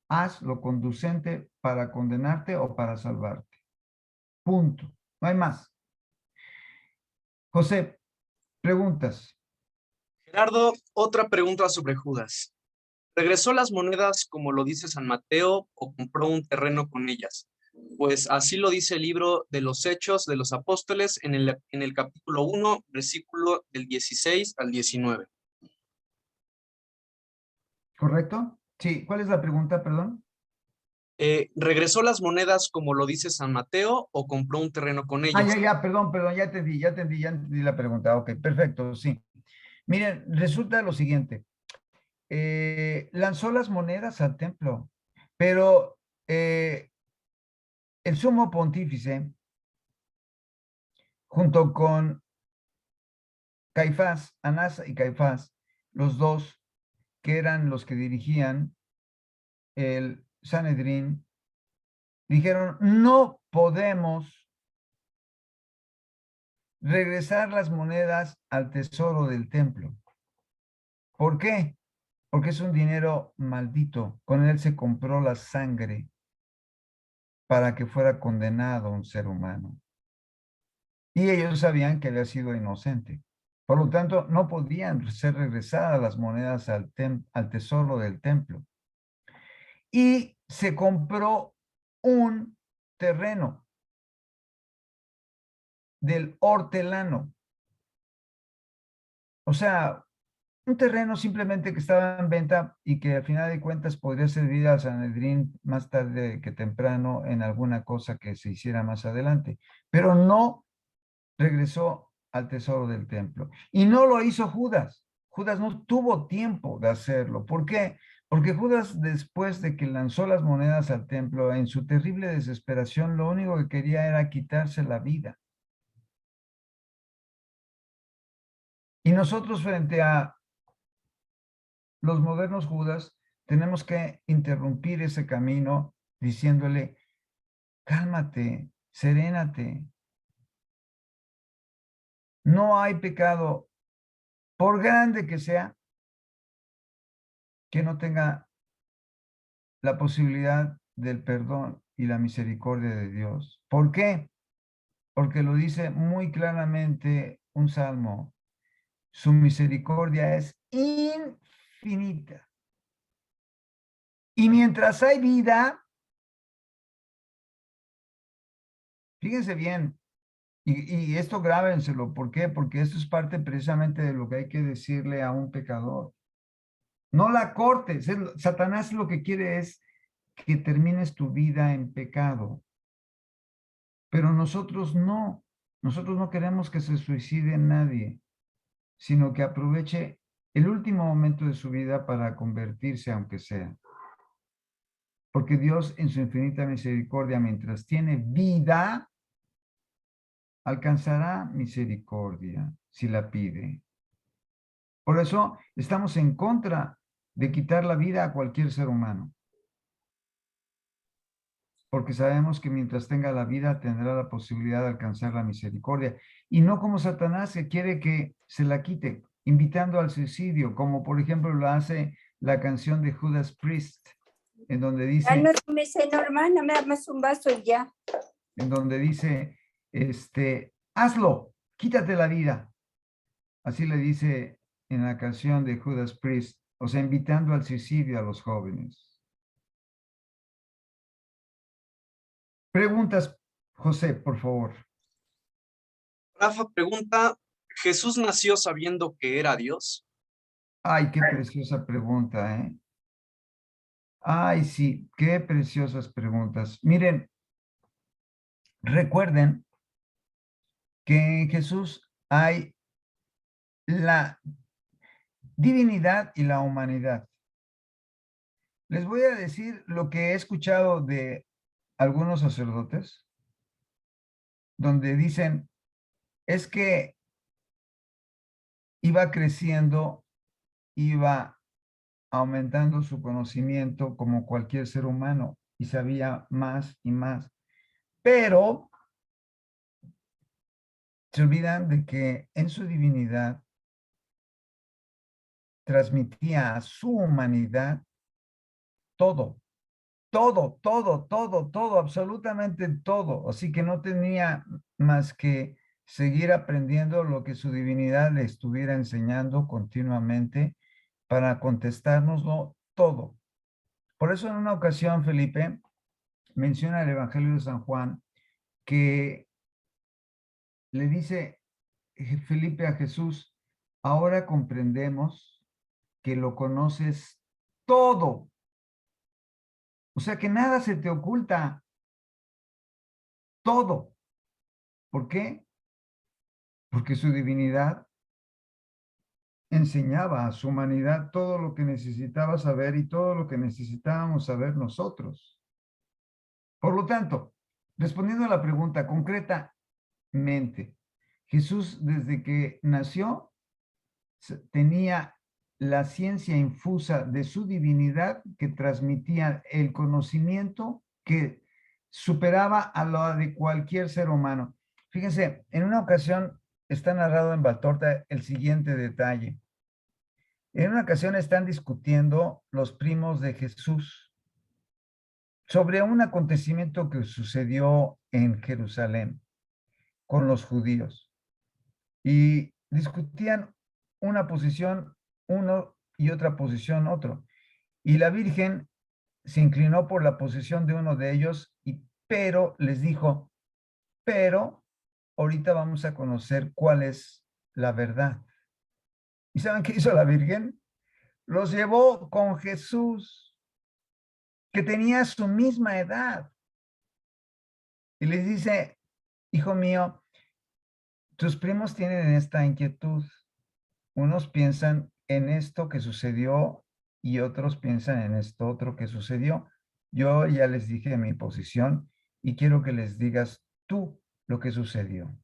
Haz lo conducente para condenarte o para salvarte. Punto. No hay más. José, preguntas. Gerardo, otra pregunta sobre Judas. ¿Regresó las monedas como lo dice San Mateo o compró un terreno con ellas? Pues así lo dice el libro de los Hechos de los Apóstoles en el capítulo 1, versículo del 16 al 19. ¿Correcto? Sí. ¿Cuál es la pregunta, perdón? ¿Regresó las monedas como lo dice San Mateo o compró un terreno con ellas? Perdón, ya entendí la pregunta. Ok, perfecto, sí. Miren, resulta lo siguiente. Lanzó las monedas al templo, pero el sumo pontífice, junto con Caifás, Anás y Caifás, los dos que eran los que dirigían el Sanedrín, dijeron: no podemos regresar las monedas al tesoro del templo. ¿Por qué? Porque es un dinero maldito. Con él se compró la sangre para que fuera condenado un ser humano. Y ellos sabían que había sido inocente. Por lo tanto, no podían ser regresadas las monedas al tesoro del templo. Y se compró un terreno del hortelano. O sea, un terreno simplemente que estaba en venta y que al final de cuentas podría servir al Sanedrín más tarde que temprano en alguna cosa que se hiciera más adelante. Pero no regresó al tesoro del templo. Y no lo hizo Judas. Judas no tuvo tiempo de hacerlo. ¿Por qué? Porque Judas, después de que lanzó las monedas al templo, en su terrible desesperación, lo único que quería era quitarse la vida. Y nosotros, frente a los modernos Judas, tenemos que interrumpir ese camino diciéndole: cálmate, serénate. No hay pecado, por grande que sea, que no tenga la posibilidad del perdón y la misericordia de Dios. ¿Por qué? Porque lo dice muy claramente un salmo: su misericordia es infinita. Y mientras hay vida, fíjense bien, y esto grábenselo. ¿Por qué? Porque esto es parte precisamente de lo que hay que decirle a un pecador. No la cortes. Satanás lo que quiere es que termines tu vida en pecado. Pero nosotros no. Nosotros no queremos que se suicide nadie, sino que aproveche el último momento de su vida para convertirse, aunque sea. Porque Dios, en su infinita misericordia, mientras tiene vida, alcanzará misericordia si la pide. Por eso estamos en contra de quitar la vida a cualquier ser humano. Porque sabemos que mientras tenga la vida tendrá la posibilidad de alcanzar la misericordia. Y no como Satanás, que quiere que se la quite, invitando al suicidio, como por ejemplo lo hace la canción de Judas Priest, en donde Ya no dice, me sé, Norma, no me damas un vaso y ya. hazlo, quítate la vida. Así le dice en la canción de Judas Priest, o sea, invitando al suicidio a los jóvenes. Preguntas, José, por favor. Rafa pregunta, ¿Jesús nació sabiendo que era Dios? Ay, qué preciosa pregunta, ¿eh? Ay, sí, qué preciosas preguntas. Miren, recuerden que en Jesús hay la divinidad y la humanidad. Les voy a decir lo que he escuchado de algunos sacerdotes, donde dicen, es que iba creciendo, iba aumentando su conocimiento como cualquier ser humano y sabía más y más. Pero se olvidan de que en su divinidad transmitía a su humanidad todo, todo, absolutamente todo. Así que no tenía más que seguir aprendiendo lo que su divinidad le estuviera enseñando continuamente para contestárnoslo todo. Por eso en una ocasión, Felipe, menciona el Evangelio de San Juan que le dice Felipe a Jesús, ahora comprendemos que lo conoces todo. O sea que nada se te oculta, todo. ¿Por qué? Porque su divinidad enseñaba a su humanidad todo lo que necesitaba saber y todo lo que necesitábamos saber nosotros. Por lo tanto, respondiendo a la pregunta concretamente, Jesús desde que nació tenía la ciencia infusa de su divinidad que transmitía el conocimiento que superaba a lo de cualquier ser humano. Fíjense, en una ocasión está narrado en Valtorta el siguiente detalle. En una ocasión están discutiendo los primos de Jesús sobre un acontecimiento que sucedió en Jerusalén con los judíos. Y discutían una posición uno y otra posición otro. Y la Virgen se inclinó por la posición de uno de ellos, pero les dijo, pero ahorita vamos a conocer cuál es la verdad. ¿Y saben qué hizo la Virgen? Los llevó con Jesús, que tenía su misma edad. Y les dice, hijo mío, tus primos tienen esta inquietud. Unos piensan en esto que sucedió y otros piensan en esto otro que sucedió. Yo ya les dije mi posición y quiero que les digas tú lo que sucedió.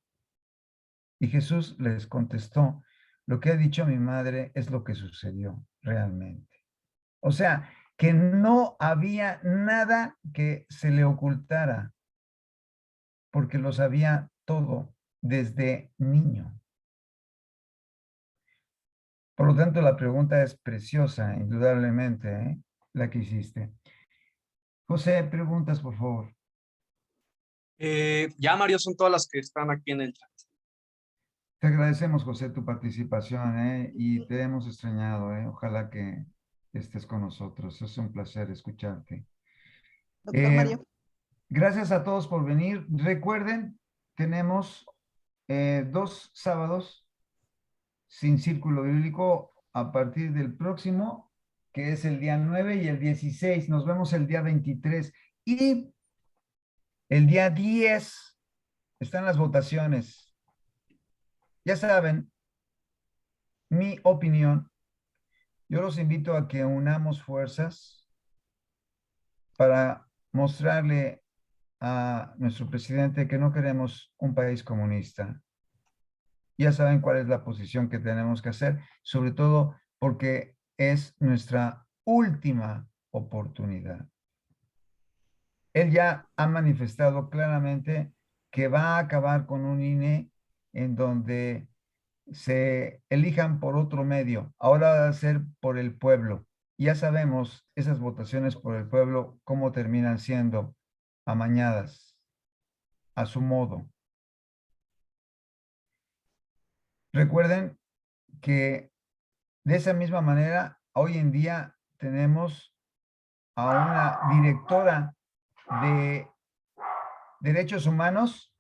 Y Jesús les contestó, lo que ha dicho mi madre es lo que sucedió realmente. O sea, que no había nada que se le ocultara, porque lo sabía todo desde niño. Por lo tanto, la pregunta es preciosa, indudablemente, ¿eh? La que hiciste. José, preguntas, por favor. Ya, Mario, son todas las que están aquí en el chat. Te agradecemos, José, tu participación, ¿eh? Y te hemos extrañado, ¿eh? Ojalá que estés con nosotros. Es un placer escucharte. Doctor Mario. Gracias a todos por venir. Recuerden, tenemos 2 sábados sin círculo bíblico a partir del próximo, que es el día 9 y el 16. Nos vemos el día 23. Y el día 10 están las votaciones. Ya saben, mi opinión. Yo los invito a que unamos fuerzas para mostrarle a nuestro presidente que no queremos un país comunista. Ya saben cuál es la posición que tenemos que hacer, sobre todo porque es nuestra última oportunidad. Él ya ha manifestado claramente que va a acabar con un INE en donde se elijan por otro medio. Ahora va a ser por el pueblo. Ya sabemos esas votaciones por el pueblo, cómo terminan siendo amañadas a su modo. Recuerden que de esa misma manera, hoy en día tenemos a una directora de derechos humanos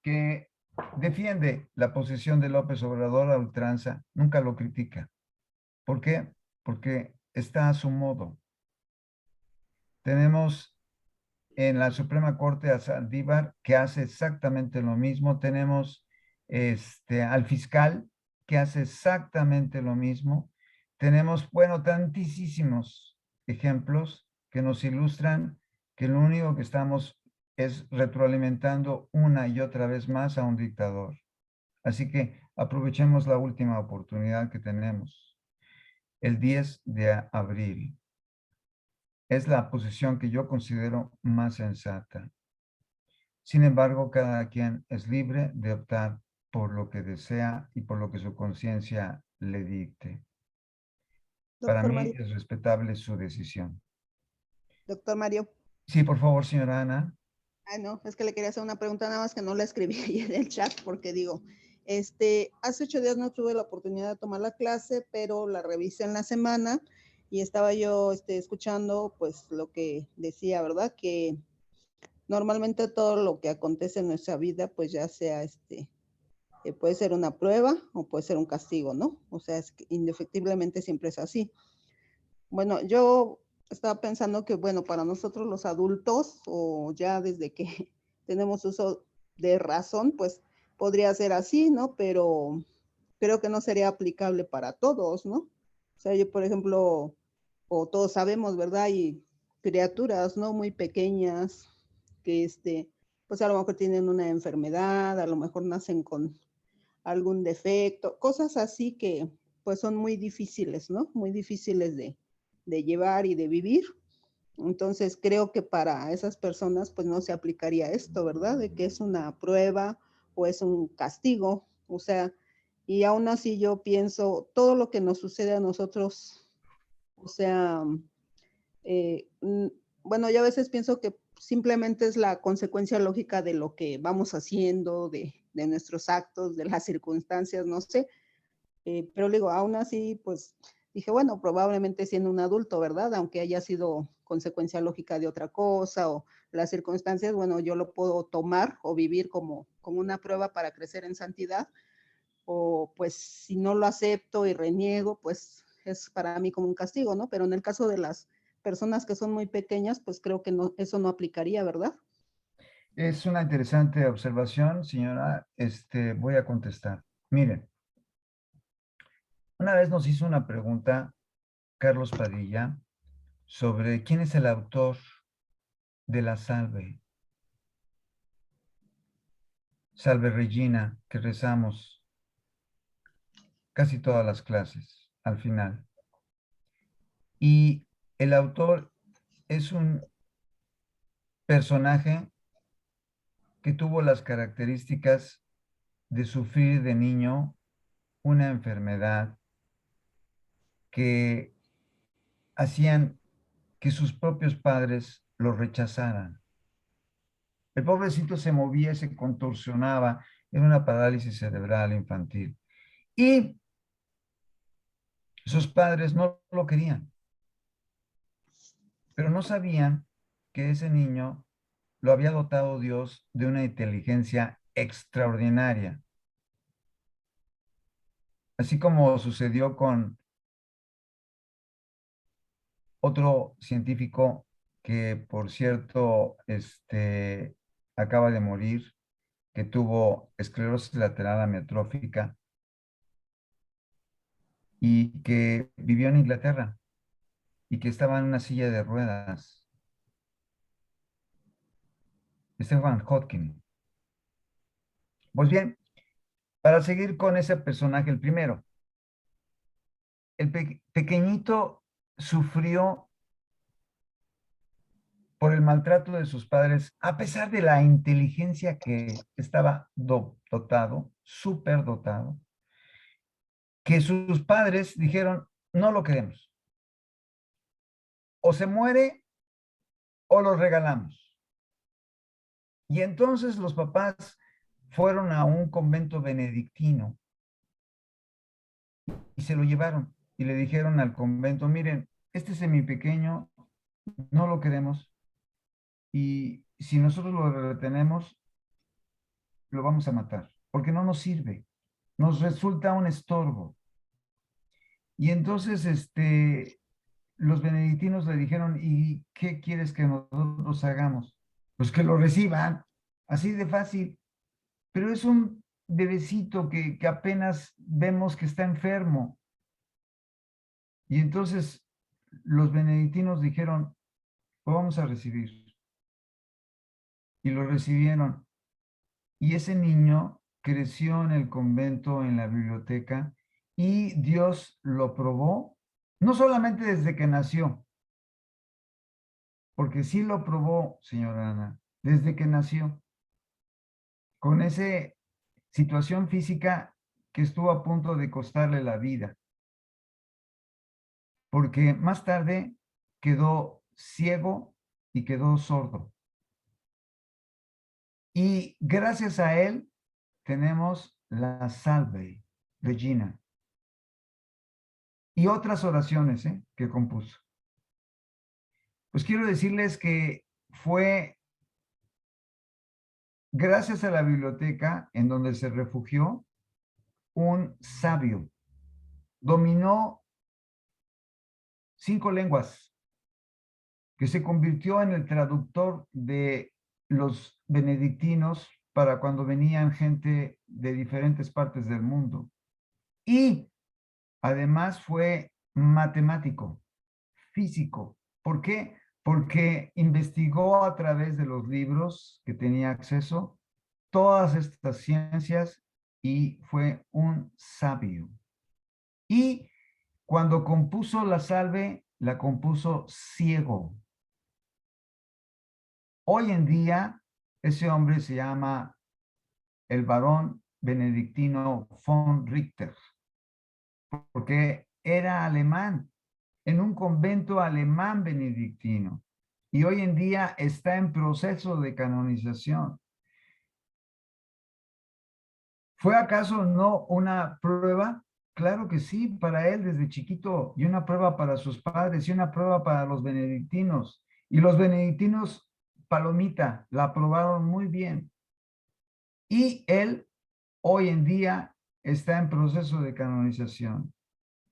que defiende la posición de López Obrador a ultranza, nunca lo critica. ¿Por qué? Porque está a su modo. Tenemos en la Suprema Corte a Saldívar, que hace exactamente lo mismo. Tenemos al fiscal, que hace exactamente lo mismo. Tenemos, bueno, tantísimos ejemplos que nos ilustran que lo único que estamos es retroalimentando una y otra vez más a un dictador. Así que aprovechemos la última oportunidad que tenemos. El 10 de abril. Es la posición que yo considero más sensata. Sin embargo, cada quien es libre de optar por lo que desea y por lo que su conciencia le dicte. Para Doctor mí Mario, es respetable su decisión. doctor Mario. Sí, por favor, señora Ana. No, es que le quería hacer una pregunta, nada más que no la escribí ahí en el chat, porque digo, hace 8 días no tuve la oportunidad de tomar la clase, pero la revisé en la semana y estaba yo escuchando pues lo que decía, ¿verdad? Que normalmente todo lo que acontece en nuestra vida, pues ya sea puede ser una prueba o puede ser un castigo, ¿no? O sea, es que indefectiblemente siempre es así. Bueno, yo estaba pensando que, bueno, para nosotros los adultos, o ya desde que tenemos uso de razón, pues podría ser así, ¿no? Pero creo que no sería aplicable para todos, ¿no? O sea, yo, por ejemplo, o todos sabemos, ¿verdad? Hay criaturas, ¿no? Muy pequeñas que, pues a lo mejor tienen una enfermedad, a lo mejor nacen con algún defecto, cosas así que, pues son muy difíciles, ¿no? Muy difíciles de llevar y de vivir. Entonces creo que para esas personas pues no se aplicaría esto, ¿verdad? De que es una prueba o es un castigo. O sea, y aún así yo pienso, todo lo que nos sucede a nosotros, o sea, eh, bueno, yo a veces pienso que simplemente es la consecuencia lógica de lo que vamos haciendo, de nuestros actos, de las circunstancias, no sé. Pero digo, aún así, pues dije, bueno, probablemente siendo un adulto, ¿verdad? Aunque haya sido consecuencia lógica de otra cosa o las circunstancias, bueno, yo lo puedo tomar o vivir como una prueba para crecer en santidad. O pues si no lo acepto y reniego, pues es para mí como un castigo, ¿no? Pero en el caso de las personas que son muy pequeñas, pues creo que no, eso no aplicaría, ¿verdad? Es una interesante observación, señora. Voy a contestar. Miren, una vez nos hizo una pregunta Carlos Padilla sobre quién es el autor de la salve. Salve Regina, que rezamos casi todas las clases al final. Y el autor es un personaje que tuvo las características de sufrir de niño una enfermedad que hacían que sus propios padres lo rechazaran. El pobrecito se movía, se contorsionaba, era una parálisis cerebral infantil. Y sus padres no lo querían, pero no sabían que ese niño lo había dotado Dios de una inteligencia extraordinaria. Así como sucedió con otro científico que, por cierto, acaba de morir, que tuvo esclerosis lateral amiotrófica y que vivió en Inglaterra y que estaba en una silla de ruedas. Stephen Hawking. Pues bien, para seguir con ese personaje, el primero, el pequeñito sufrió por el maltrato de sus padres, a pesar de la inteligencia que estaba dotado, súper dotado, que sus padres dijeron, no lo queremos. o se muere o lo regalamos. Y entonces los papás fueron a un convento benedictino y se lo llevaron y le dijeron al convento, miren, este semipequeño no lo queremos y si nosotros lo retenemos, lo vamos a matar, porque no nos sirve, nos resulta un estorbo. Y entonces los benedictinos le dijeron, ¿y qué quieres que nosotros hagamos? Pues que lo reciban, así de fácil. Pero es un bebecito que apenas vemos que está enfermo. Y entonces los benedictinos dijeron, lo vamos a recibir. Y lo recibieron. Y ese niño creció en el convento, en la biblioteca, y Dios lo probó, no solamente desde que nació, porque sí lo probó, señora Ana, desde que nació, con esa situación física que estuvo a punto de costarle la vida, porque más tarde quedó ciego y quedó sordo. Y gracias a él tenemos la Salve Regina y otras oraciones que compuso. Pues quiero decirles que fue gracias a la biblioteca en donde se refugió un sabio. Dominó 5 lenguas, que se convirtió en el traductor de los benedictinos para cuando venían gente de diferentes partes del mundo. Y además fue matemático, físico. ¿Por qué? Porque investigó a través de los libros que tenía acceso todas estas ciencias y fue un sabio. Y cuando compuso la Salve, la compuso ciego. Hoy en día, ese hombre se llama el barón benedictino von Richter, porque era alemán, en un convento alemán benedictino, y hoy en día está en proceso de canonización. ¿Fue acaso no una prueba? Claro que sí, para él desde chiquito, y una prueba para sus padres, y una prueba para los benedictinos. Y los benedictinos, palomita, la aprobaron muy bien. Y él hoy en día está en proceso de canonización.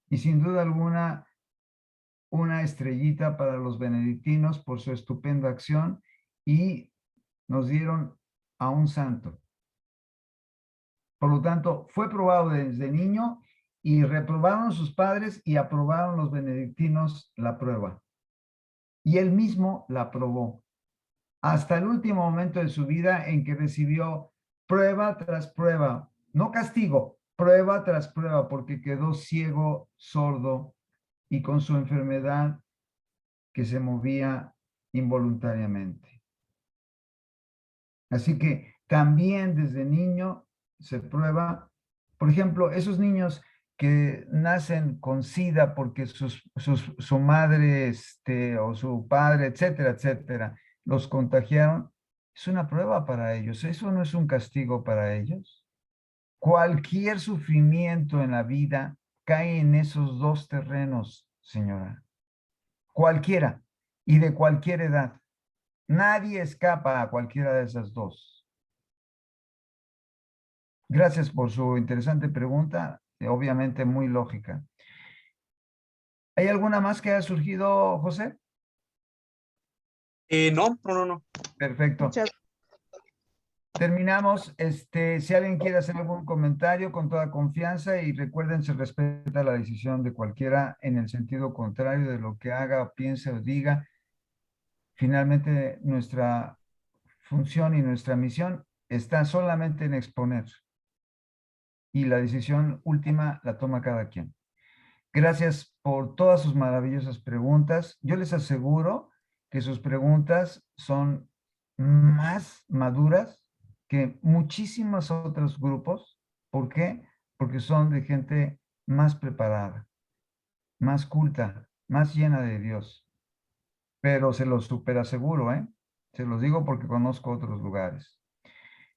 Y sin duda alguna, una estrellita para los benedictinos por su estupenda acción, y nos dieron a un santo. Por lo tanto, fue probado desde niño y reprobaron sus padres y aprobaron los benedictinos la prueba. Y él mismo la aprobó hasta el último momento de su vida en que recibió prueba tras prueba, no castigo, prueba tras prueba, porque quedó ciego, sordo y con su enfermedad que se movía involuntariamente. Así que también desde niño se prueba, por ejemplo, esos niños que nacen con SIDA porque su madre o su padre, etcétera, etcétera, los contagiaron, es una prueba para ellos. Eso no es un castigo para ellos. Cualquier sufrimiento en la vida cae en esos dos terrenos, señora. Cualquiera y de cualquier edad. Nadie escapa a cualquiera de esas dos. Gracias por su interesante pregunta, obviamente muy lógica. ¿Hay alguna más que haya surgido, José? No. Perfecto. Terminamos. Si alguien quiere hacer algún comentario, con toda confianza, y recuerden, se respeta la decisión de cualquiera en el sentido contrario de lo que haga, piense o diga. Finalmente, nuestra función y nuestra misión está solamente en exponer, y la decisión última la toma cada quien. Gracias por todas sus maravillosas preguntas. Yo les aseguro que sus preguntas son más maduras que muchísimos otros grupos. ¿Por qué? Porque son de gente más preparada, más culta, más llena de Dios. pero se los superaseguro, ¿eh? Se los digo porque conozco otros lugares.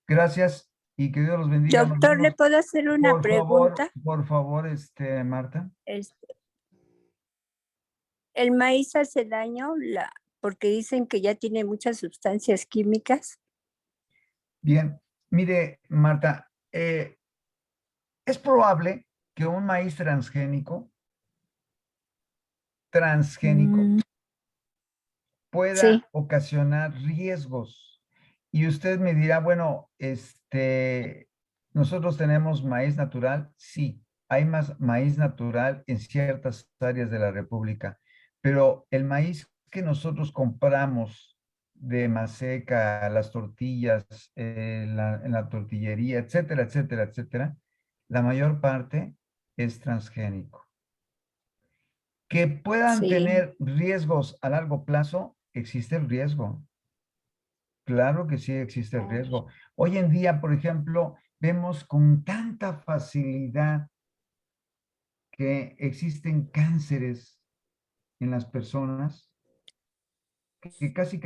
Gracias y que Dios los bendiga. Nos Doctor, ¿le vemos. puedo hacer una pregunta? Por favor, Marta. ¿El maíz hace daño? Porque dicen que ya tiene muchas sustancias químicas. Bien, mire, Marta, es probable que un maíz transgénico pueda Sí. ocasionar riesgos. Y usted me dirá, bueno, nosotros tenemos maíz natural. Sí, hay más maíz natural en ciertas áreas de la República, pero el maíz que nosotros compramos de Maseca, las tortillas, en la tortillería, etcétera, etcétera, etcétera, la mayor parte es transgénico. Que puedan Sí. tener riesgos a largo plazo, existe el riesgo. Claro que sí existe el riesgo. Hoy en día, por ejemplo, vemos con tanta facilidad que existen cánceres en las personas, que casi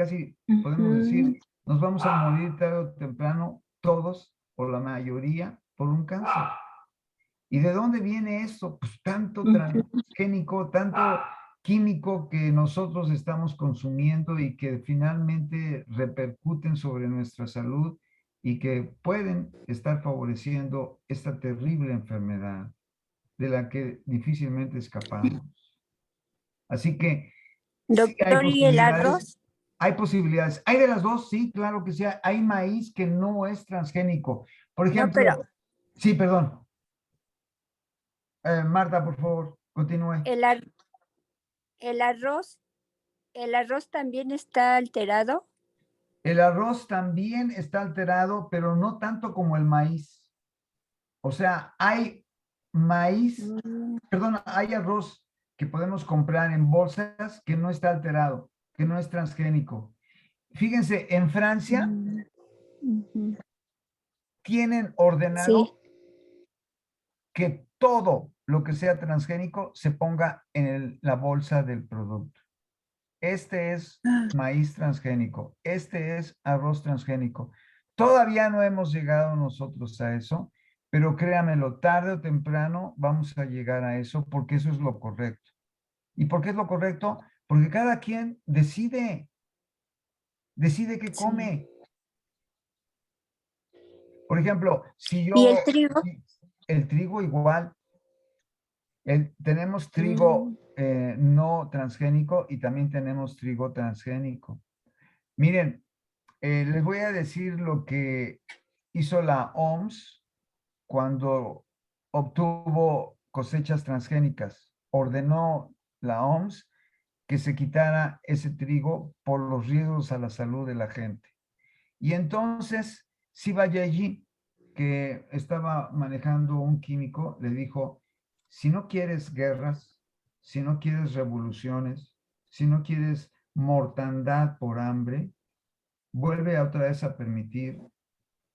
podemos decir, nos vamos a morir tarde o temprano, todos, o la mayoría, por un cáncer. ¿Y de dónde viene eso? Pues tanto transgénico, tanto químico que nosotros estamos consumiendo y que finalmente repercuten sobre nuestra salud y que pueden estar favoreciendo esta terrible enfermedad de la que difícilmente escapamos. Así que sí hay Doctor, ¿y el posibilidades. arroz? Hay posibilidades. Hay de las dos, sí, claro que sí. Hay maíz que no es transgénico. Por ejemplo, pero- sí, perdón. Marta, por favor, continúe. El arroz también está alterado. El arroz también está alterado, pero no tanto como el maíz. O sea, hay maíz, perdón, hay arroz que podemos comprar en bolsas que no está alterado, que no es transgénico. Fíjense, en Francia tienen ordenado Sí. que todo lo que sea transgénico se ponga en la bolsa del producto. Este es maíz transgénico, este es arroz transgénico. Todavía no hemos llegado nosotros a eso, pero créamelo, tarde o temprano vamos a llegar a eso porque eso es lo correcto. ¿Y por qué es lo correcto? Porque cada quien decide qué come. Por ejemplo, si yo... ¿Y el trigo? El trigo igual. Tenemos trigo no transgénico y también tenemos trigo transgénico. Miren, les voy a decir lo que hizo la OMS cuando obtuvo cosechas transgénicas. Ordenó la OMS que se quitara ese trigo por los riesgos a la salud de la gente. Y entonces, Sibayayi, que estaba manejando un químico, le dijo, si no quieres guerras, si no quieres revoluciones, si no quieres mortandad por hambre, vuelve otra vez a permitir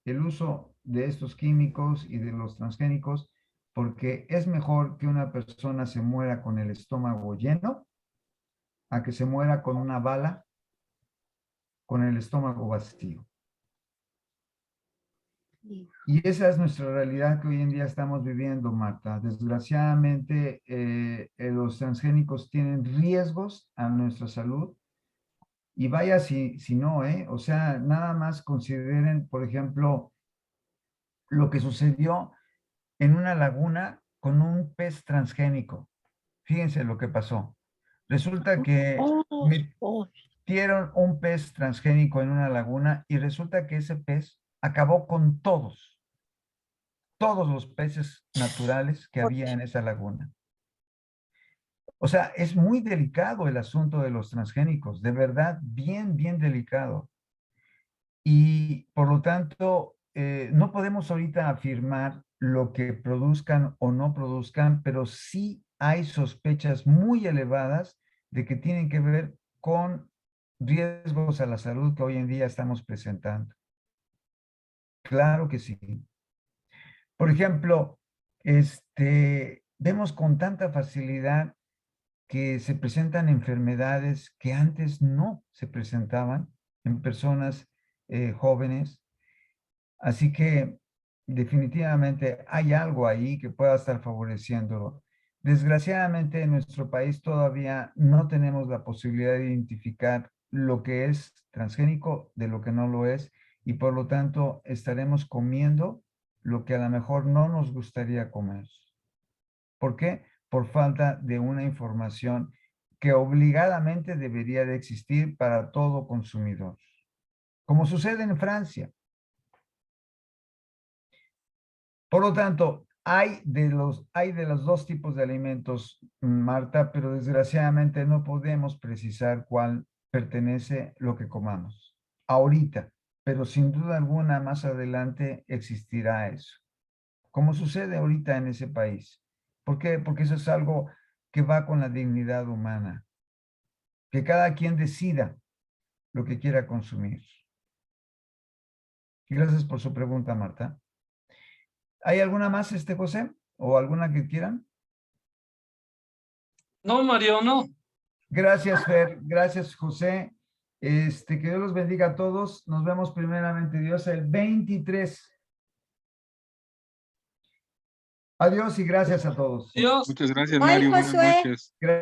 el uso de estos químicos y de los transgénicos, porque es mejor que una persona se muera con el estómago lleno a que se muera con una bala con el estómago vacío. Y esa es nuestra realidad que hoy en día estamos viviendo, Marta. Desgraciadamente, los transgénicos tienen riesgos a nuestra salud. Y vaya si no, ¿eh? O sea, nada más consideren, por ejemplo, lo que sucedió en una laguna con un pez transgénico. Fíjense lo que pasó. Resulta que metieron un pez transgénico en una laguna y resulta que ese pez acabó con todos los peces naturales que había en esa laguna. O sea, es muy delicado el asunto de los transgénicos, de verdad, bien delicado. Y por lo tanto, no podemos ahorita afirmar lo que produzcan o no produzcan, pero sí hay sospechas muy elevadas de que tienen que ver con riesgos a la salud que hoy en día estamos presentando. Claro que sí. Por ejemplo, vemos con tanta facilidad que se presentan enfermedades que antes no se presentaban en personas jóvenes. Así que definitivamente hay algo ahí que pueda estar favoreciéndolo. Desgraciadamente en nuestro país todavía no tenemos la posibilidad de identificar lo que es transgénico de lo que no lo es, y por lo tanto estaremos comiendo lo que a lo mejor no nos gustaría comer. ¿Por qué? Por falta de una información que obligadamente debería de existir para todo consumidor, como sucede en Francia. Por lo tanto, hay de los dos tipos de alimentos, Marta, pero desgraciadamente no podemos precisar cuál pertenece lo que comamos ahorita, pero sin duda alguna más adelante existirá eso, como sucede ahorita en ese país. ¿Por qué? Porque eso es algo que va con la dignidad humana, que cada quien decida lo que quiera consumir. Y gracias por su pregunta, Marta. ¿Hay alguna más, José? ¿O alguna que quieran? No, Mario, no. Gracias, Fer. Gracias, José. Que Dios los bendiga a todos. Nos vemos primeramente, Dios, el 23. Adiós y gracias a todos. Dios. Muchas gracias, Bye, Mario. Buenas Josué. noches.